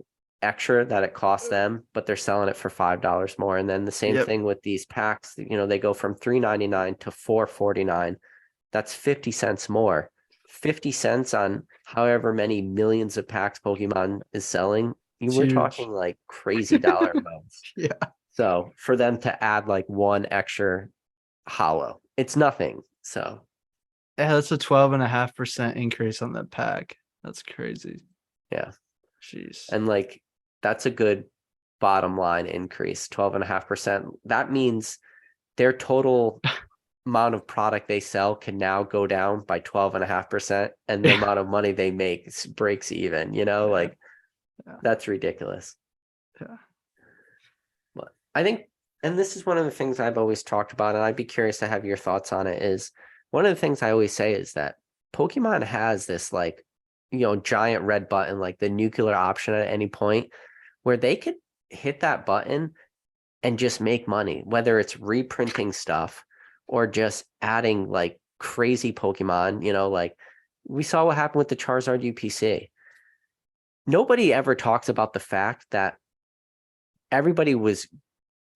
extra that it costs them, but they're selling it for $5 more. And then the same Yep. thing with these packs, they go from $3.99 to $4.49. That's 50 cents more. 50 cents on however many millions of packs Pokemon is selling. You It's were huge. talking like crazy dollar amounts. Yeah. So for them to add like one extra hollow, it's nothing. So Yeah, that's a 12.5% increase on that pack. That's crazy. yeah. Jeez. And like that's a good bottom line increase, 12.5%. That means their total amount of product they sell can now go down by 12.5%, and the amount of money they make breaks even, like Yeah. that's ridiculous. Yeah. But I think, and this is one of the things I've always talked about, and I'd be curious to have your thoughts on it, is one of the things I always say is that Pokemon has this like, giant red button, like the nuclear option at any point, where they could hit that button and just make money, whether it's reprinting stuff or just adding like crazy Pokemon, like we saw what happened with the Charizard UPC. Nobody ever talks about the fact that everybody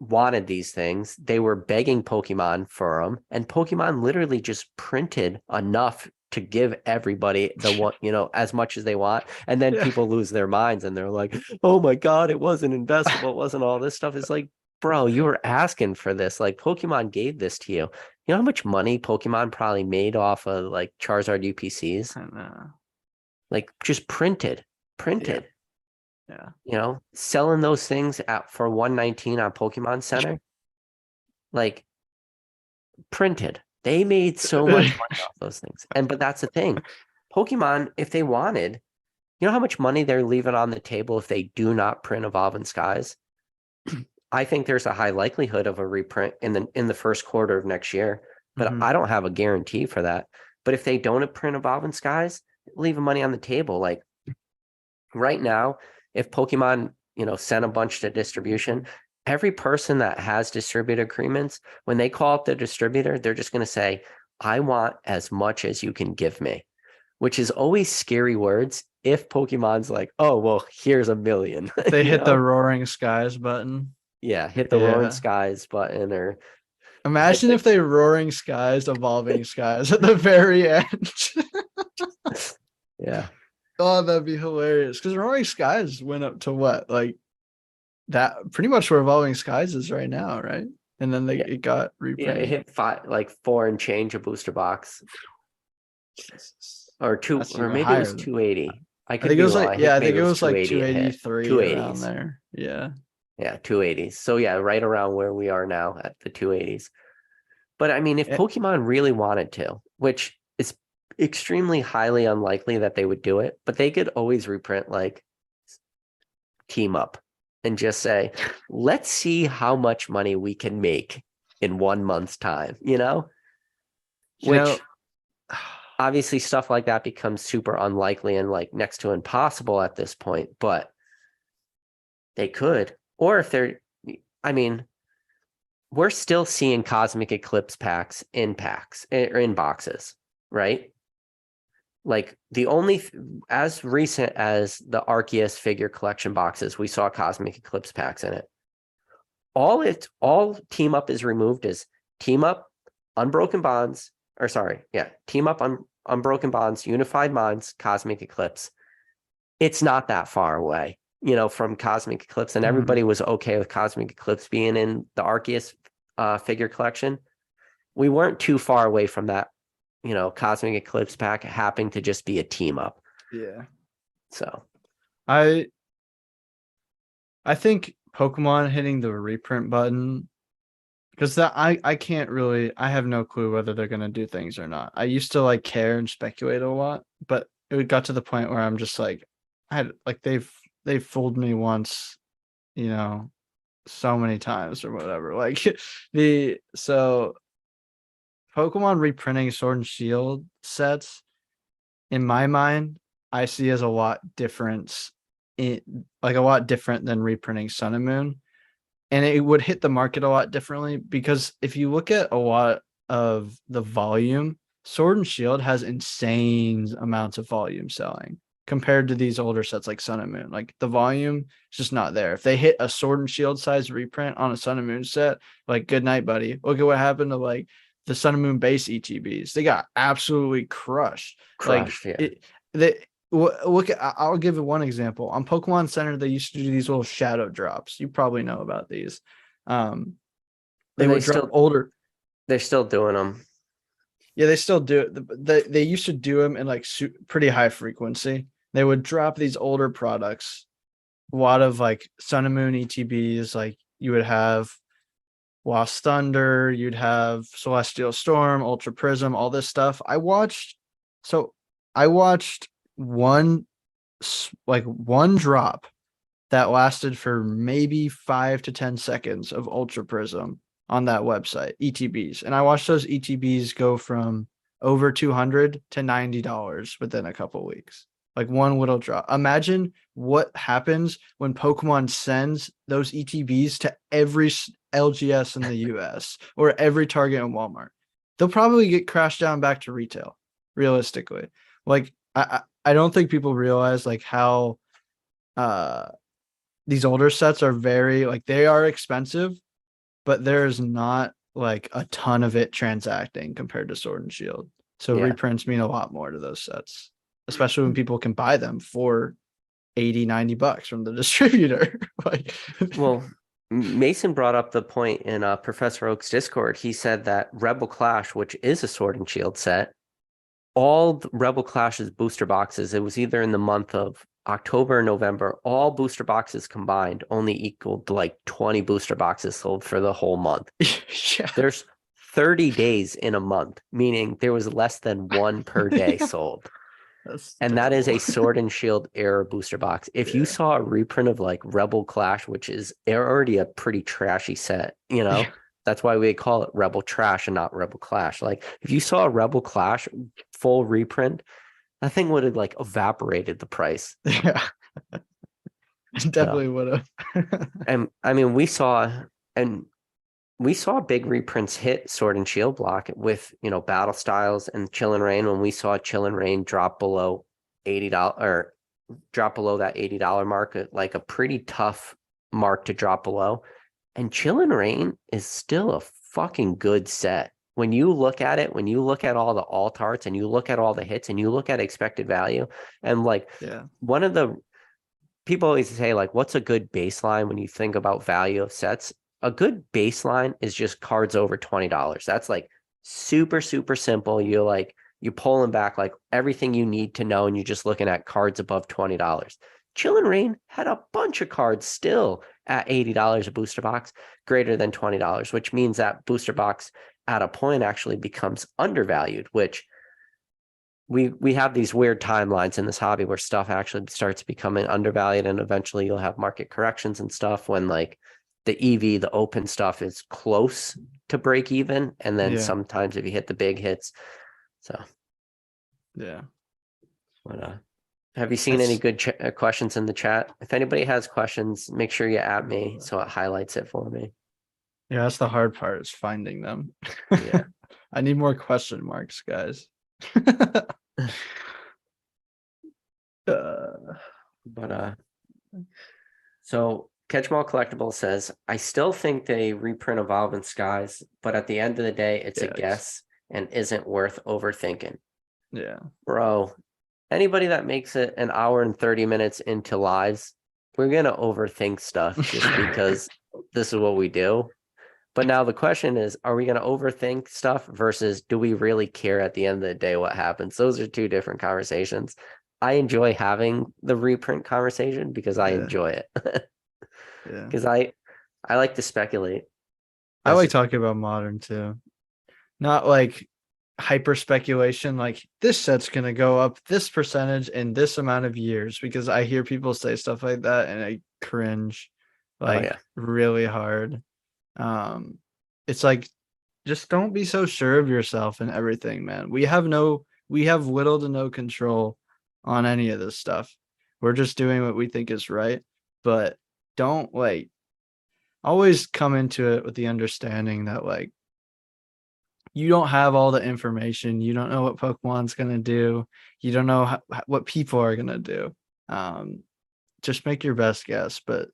wanted these things. They were begging Pokemon for them, and Pokemon literally just printed enough to give everybody the one, as much as they want. And then Yeah. people lose their minds and they're like, oh my God, it wasn't investable. It wasn't all this stuff. It's like, bro, you were asking for this. Like Pokemon gave this to you. You know how much money Pokemon probably made off of like Charizard UPCs? I know. Like just printed. Yeah. Selling those things for 119 on Pokemon Center, like printed. They made so much money off those things. But that's the thing. Pokemon, if they wanted, you know how much money they're leaving on the table if they do not print Evolving Skies? I think there's a high likelihood of a reprint in the first quarter of next year, but I don't have a guarantee for that. But if they don't print Evolving Skies, leaving money on the table. Like right now, if Pokemon, send a bunch to distribution, every person that has distributor agreements, when they call up the distributor, they're just going to say, I want as much as you can give me, which is always scary words. If Pokemon's like, oh, well, here's $1 million. They hit the Roaring Skies button. Yeah, hit the Roaring Skies button, or imagine if they Roaring Skies, Evolving Skies at the very end. Yeah. Oh, that'd be hilarious. Because Roaring Skies went up to what? Like that pretty much where Evolving Skies is right now, right? And then it got reprinted. Yeah, it hit 4 and change a booster box. Or two, or maybe it was 280. I think it was like, I think it was like 283 around there. Yeah. Yeah, 280s. So yeah, right around where we are now at the 280s. But I mean, if Pokemon really wanted to, which is extremely highly unlikely that they would do it, but they could always reprint like Team Up and just say, let's see how much money we can make in 1 month's time, which obviously stuff like that becomes super unlikely and like next to impossible at this point, but they could. Or if we're still seeing Cosmic Eclipse packs in boxes, right? Like the only, as recent as the Arceus figure collection boxes, we saw Cosmic Eclipse packs in it. All Team Up is removed is Team Up, Unbroken Bonds, or sorry, yeah, Team Up, Unbroken Bonds, Unified Minds, Cosmic Eclipse. It's not that far away, from Cosmic Eclipse, and everybody was okay with Cosmic Eclipse being in the Arceus figure collection. We weren't too far away from that, Cosmic Eclipse pack happening to just be a team up. Yeah. So I think Pokemon hitting the reprint button, because I can't really, I have no clue whether they're gonna do things or not. I used to like care and speculate a lot, but it got to the point where I'm just like, they've fooled me once, so many times or whatever. Like so Pokemon reprinting Sword and Shield sets, in my mind, I see as a lot a lot different than reprinting Sun and Moon. And it would hit the market a lot differently, because if you look at a lot of the volume, Sword and Shield has insane amounts of volume selling compared to these older sets like Sun and Moon. Like the volume is just not there. If they hit a Sword and Shield size reprint on a Sun and Moon set, like good night, buddy. Look at what happened to like the Sun and Moon base ETBs. They got absolutely crushed. yeah. Look at, I'll give you one example. On Pokemon Center, they used to do these little shadow drops. You probably know about these. They would drop older. They're still doing them. Yeah, they still do it. They used to do them in like pretty high frequency. They would drop these older products. A lot of like Sun and Moon ETBs, like you would have Lost Thunder, you'd have Celestial Storm, Ultra Prism, all this stuff. I watched one drop that lasted for maybe 5 to 10 seconds of Ultra Prism on that website, ETBs. And I watched those ETBs go from over $200 to $90 within a couple weeks. Like one little drop. Imagine what happens when Pokemon sends those ETBs to every LGS in the US or every Target and Walmart. They'll probably get crashed down back to retail, realistically. Like I don't think people realize like how these older sets are very, like, they are expensive, but there's not like a ton of it transacting compared to Sword and Shield. So reprints mean a lot more to those sets, especially when people can buy them for $80-$90 from the distributor. Like, well, Mason brought up the point in Professor Oak's Discord. He said that Rebel Clash, which is a Sword and Shield set, all the Rebel Clash's booster boxes, it was either in the month of October or November, all booster boxes combined only equaled like 20 booster boxes sold for the whole month. Yeah. There's 30 days in a month, meaning there was less than one per day sold. And that is a Sword and Shield era booster box. If you saw a reprint of like Rebel Clash, which is already a pretty trashy set, that's why we call it Rebel Trash and not Rebel Clash. Like if you saw a Rebel Clash full reprint, that thing would have like evaporated the price. Yeah. Definitely would have. And I mean, we saw big reprints hit Sword and Shield block with, Battle Styles and Chill and Rain, when we saw Chill and Rain drop below $80 or drop below that $80 mark, like a pretty tough mark to drop below. And Chill and Rain is still a fucking good set. When you look at it, when you look at all the alt arts and you look at all the hits and you look at expected value, and like one of the people always say, like, what's a good baseline when you think about value of sets? A good baseline is just cards over $20. That's like super, super simple. You pull them back like everything you need to know, and you're just looking at cards above $20. Chill and Rain had a bunch of cards still at $80 a booster box, greater than $20, which means that booster box at a point actually becomes undervalued, which we have these weird timelines in this hobby where stuff actually starts becoming undervalued, and eventually you'll have market corrections and stuff when like the EV, the open stuff is close to break even. And then sometimes if you hit the big hits. So, But, have you seen any good questions in the chat? If anybody has questions, make sure you add me so it highlights it for me. Yeah, that's the hard part, is finding them. Yeah. I need more question marks, guys. So Catchmall Collectible says, I still think they reprint Evolve in Skies, but at the end of the day, it's a Yikes. guess and isn't worth overthinking. Yeah. Bro, anybody that makes it an hour and 30 minutes into lives, we're gonna overthink stuff just because this is what we do. But now the question is, are we gonna overthink stuff versus do we really care at the end of the day what happens? Those are two different conversations. I enjoy having the reprint conversation because I Yeah. enjoy it. Yeah. Because I like to speculate. I like That's talking about modern too. Not like hyper speculation, like this set's gonna go up this percentage in this amount of years, because I hear people say stuff like that and I cringe like yeah. really hard. It's like, just don't be so sure of yourself and everything, man. We have little to no control on any of this stuff. We're just doing what we think is right, but don't like always come into it with the understanding that like you don't have all the information. You don't know what Pokemon's gonna do. You don't know what people are gonna do. Just make your best guess, but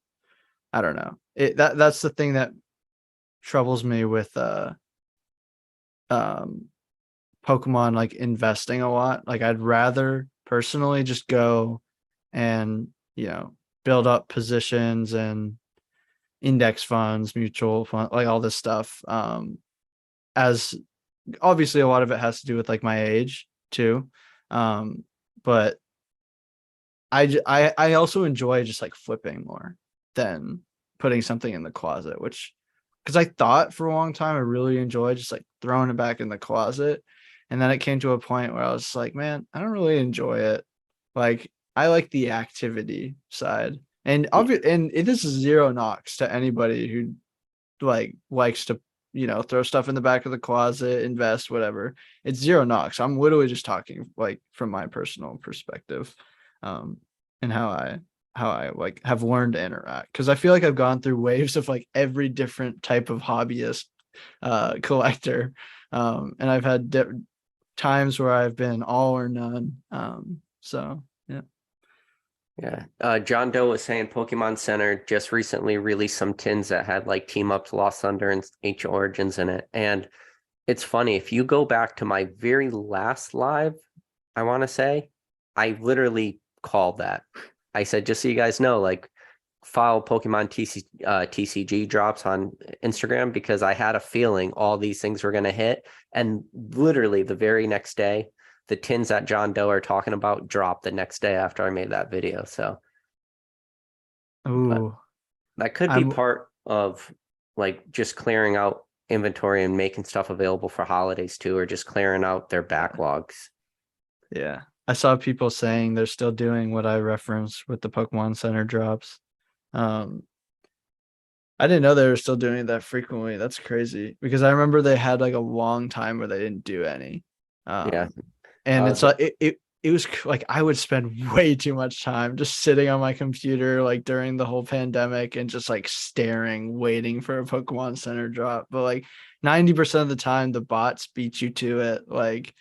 I don't know. That's the thing that troubles me with Pokemon like investing a lot. Like I'd rather personally just go and build up positions and index funds, mutual fund, like all this stuff. As obviously a lot of it has to do with like my age too. But I also enjoy just like flipping more than putting something in the closet, which because I thought for a long time I really enjoyed just like throwing it back in the closet. And then it came to a point where I was like, man, I don't really enjoy it. Like I like the activity side. And and it is zero knocks to anybody who like likes to throw stuff in the back of the closet, invest, whatever. It's zero knocks. I'm literally just talking like from my personal perspective, and how I like have learned to interact, because I feel like I've gone through waves of like every different type of hobbyist collector, and I've had times where I've been all or none. So yeah. Yeah. John Doe was saying Pokemon Center just recently released some tins that had like Team Up to Lost Thunder and Ancient Origins in it. And it's funny, if you go back to my very last live, I want to say, I literally called that. I said, just so you guys know, like follow Pokemon TCG drops on Instagram, because I had a feeling all these things were going to hit. And literally the very next day, the tins that John Doe are talking about dropped the next day after I made that video. So Ooh, that could be part of like just clearing out inventory and making stuff available for holidays too, or just clearing out their backlogs. yeah. I saw people saying they're still doing what I referenced with the Pokemon Center drops. I didn't know they were still doing it that frequently. That's crazy, because I remember they had like a long time where they didn't do any. Yeah. And it's like it was like I would spend way too much time just sitting on my computer like during the whole pandemic and just like staring, waiting for a Pokemon Center drop. But like 90% of the time the bots beat you to it. Like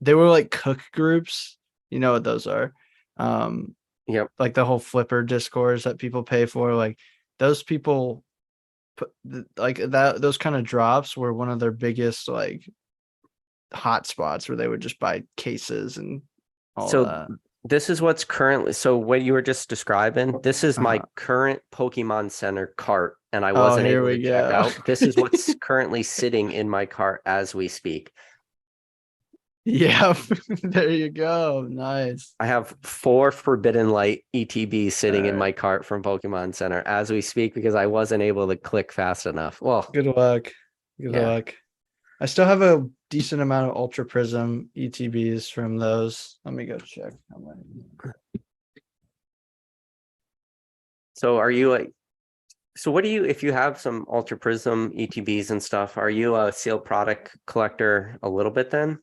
they were like cook groups. You know what those are. Yep. Like the whole flipper discourse that people pay for, like those people put like that, those kind of drops were one of their biggest like hot spots where they would just buy cases and all So that. this is what's currently, so what you were just describing, this is my current Pokemon Center cart, and I wasn't here able we to check go. out. This is what's currently sitting in my cart as we speak. Yeah, there you go. Nice. I have 4 Forbidden Light ETBs sitting in All my right. cart from Pokemon Center as we speak because I wasn't able to click fast enough. Well, Good luck. Good yeah. luck. I still have a decent amount of Ultra Prism ETBs from those. Let me go check how many. So are you like, so what do you, if you have some Ultra Prism ETBs and stuff, are you a sealed product collector a little bit then?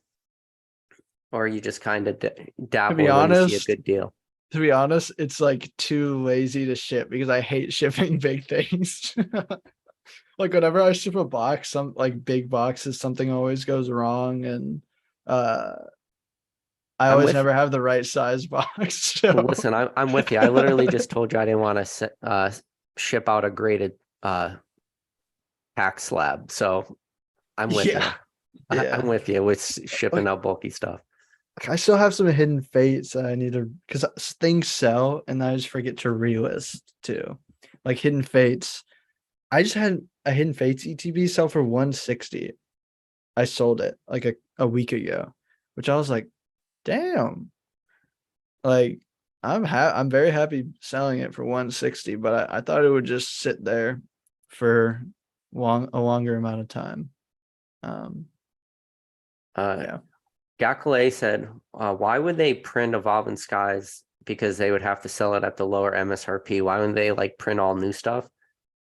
Or are you just kind of dabble when you see a good deal? To be honest, it's like too lazy to ship because I hate shipping big things. Like whenever I ship a box, some like big boxes, something always goes wrong, and uh I I'm always with never have the right size box. So listen, I'm with you. I literally just told you I didn't want to ship out a graded pack slab. So I'm with you. yeah, I'm yeah. with you with shipping Like, out bulky stuff. I still have some hidden fates that I need to, because things sell and I just forget to relist too. Like hidden fates. I just had a hidden fates ETB sell for 160. I sold it like a week ago, which I was like, damn. Like I'm very happy selling it for 160, but I thought it would just sit there for a longer amount of time. Um, Uh, yeah. Gakale said, why would they print Evolving Skies? Because they would have to sell it at the lower MSRP. Why wouldn't they like print all new stuff?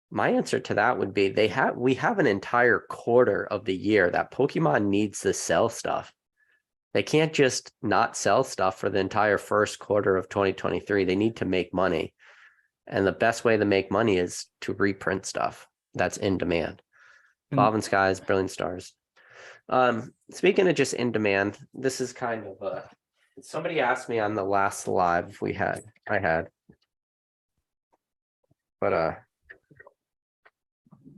My answer to that would be we have an entire quarter of the year that Pokemon needs to sell stuff. They can't just not sell stuff for the entire first quarter of 2023. They need to make money. And the best way to make money is to reprint stuff that's in demand. And Bob and Skies, Brilliant Stars. Speaking of just in demand, this is kind of somebody asked me on the last live I had, but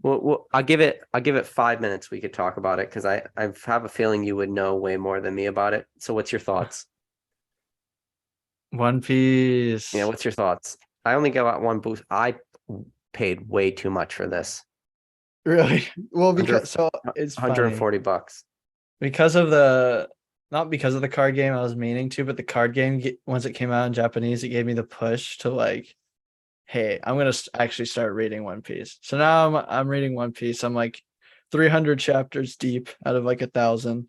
well, I'll give it 5 minutes. We could talk about it because I have a feeling you would know way more than me about it. So what's your thoughts? One Piece. Yeah, what's your thoughts? I only got one boost. I paid way too much for this. Really? Well, Under because so it's funny $140. because of the not because of the card game I was meaning to, but the card game once it came out in Japanese, it gave me the push to like, hey, I'm gonna actually start reading One Piece. So now I'm reading One Piece. I'm like 300 chapters deep out of like 1,000.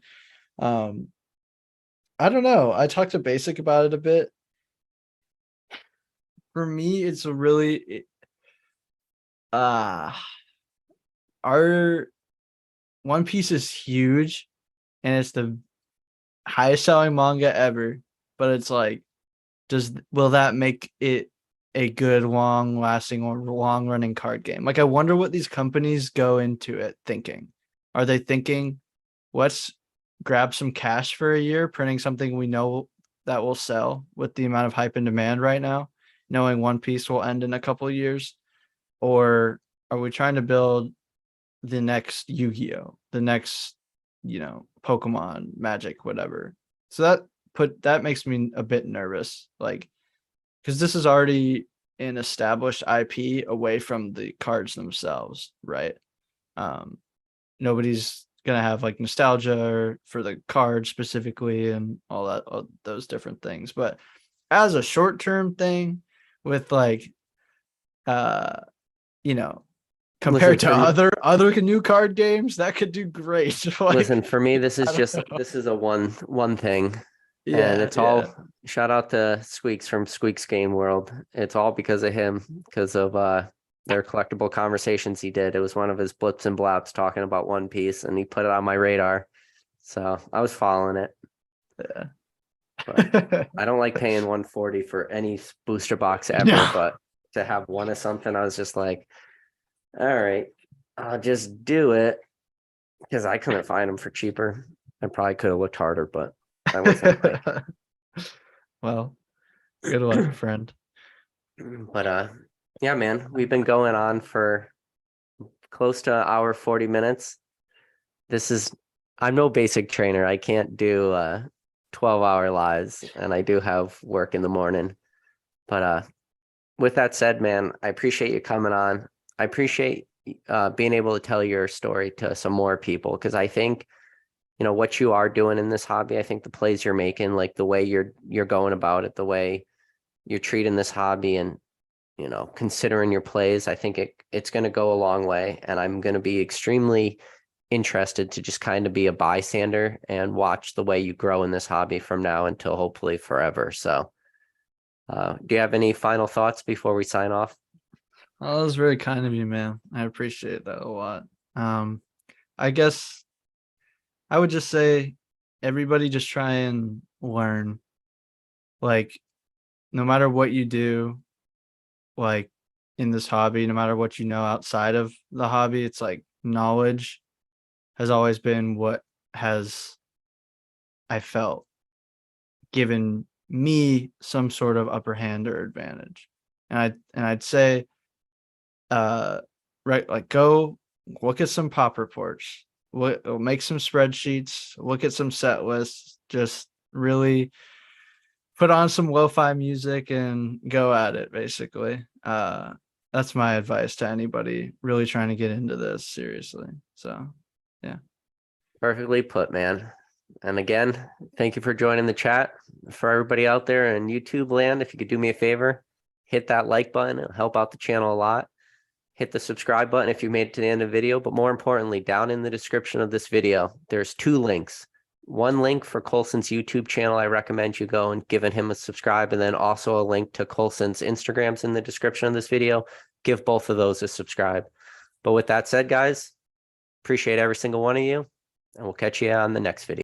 Um, I don't know. I talked to Basic about it a bit. For me, it's a really uh our One Piece is huge and it's the highest selling manga ever, but it's like, will that make it a good long lasting or long running card game? Like I wonder what these companies go into it thinking. Are they thinking, let's grab some cash for a year, printing something we know that will sell with the amount of hype and demand right now, knowing One Piece will end in a couple of years? Or are we trying to build the next Yu-Gi-Oh, the next, Pokemon, Magic, whatever? So that makes me a bit nervous, like, because this is already an established IP away from the cards themselves, right? Um, Nobody's gonna have like nostalgia for the card specifically and all those different things. But as a short-term thing with like uh you know Listen compared to for me. other new card games that could do great. Listen, Like for me, this I is don't just know. this is a one thing. And Yeah, it's yeah. all shout out to Squeaks from Squeaks Game World. It's all because of him, because of their collectible conversations he did. It was one of his blips and blaps talking about One Piece, and he put it on my radar. So I was following it. But Yeah. I don't like paying 140 for any booster box ever, No. but to have one of something, I was just like, all right, I'll just do it because I couldn't find them for cheaper. I probably could have looked harder, but I wasn't like, Well, good luck, friend. but yeah, man, we've been going on for close to an hour, 40 minutes. This is, I'm no basic trainer. I can't do 12-hour lives, and I do have work in the morning. But with that said, man, I appreciate you coming on. I appreciate being able to tell your story to some more people because I think what you are doing in this hobby. I think the plays you're making, like the way you're going about it, the way you're treating this hobby, and considering your plays, I think it's going to go a long way. And I'm going to be extremely interested to just kind of be a bystander and watch the way you grow in this hobby from now until hopefully forever. So, do you have any final thoughts before we sign off? Oh, that was very kind of you, man. I appreciate that a lot. I guess I would just say everybody just try and learn. Like, no matter what you do, like in this hobby, no matter what you know outside of the hobby, it's like knowledge has always been what has I felt given me some sort of upper hand or advantage. And I'd say, right, like go look at some pop reports, make some spreadsheets, look at some set lists, just really put on some lo-fi music and go at it, basically. That's my advice to anybody really trying to get into this seriously. So yeah. Perfectly put, man. And again, thank you for joining the chat. For everybody out there in YouTube land, if you could do me a favor, hit that like button. It'll help out the channel a lot. Hit the subscribe button if you made it to the end of the video. But more importantly, down in the description of this video, there's 2 links. One link for Colson's YouTube channel. I recommend you go and giving him a subscribe. And then also a link to Colson's Instagrams in the description of this video. Give both of those a subscribe. But with that said, guys, appreciate every single one of you. And we'll catch you on the next video.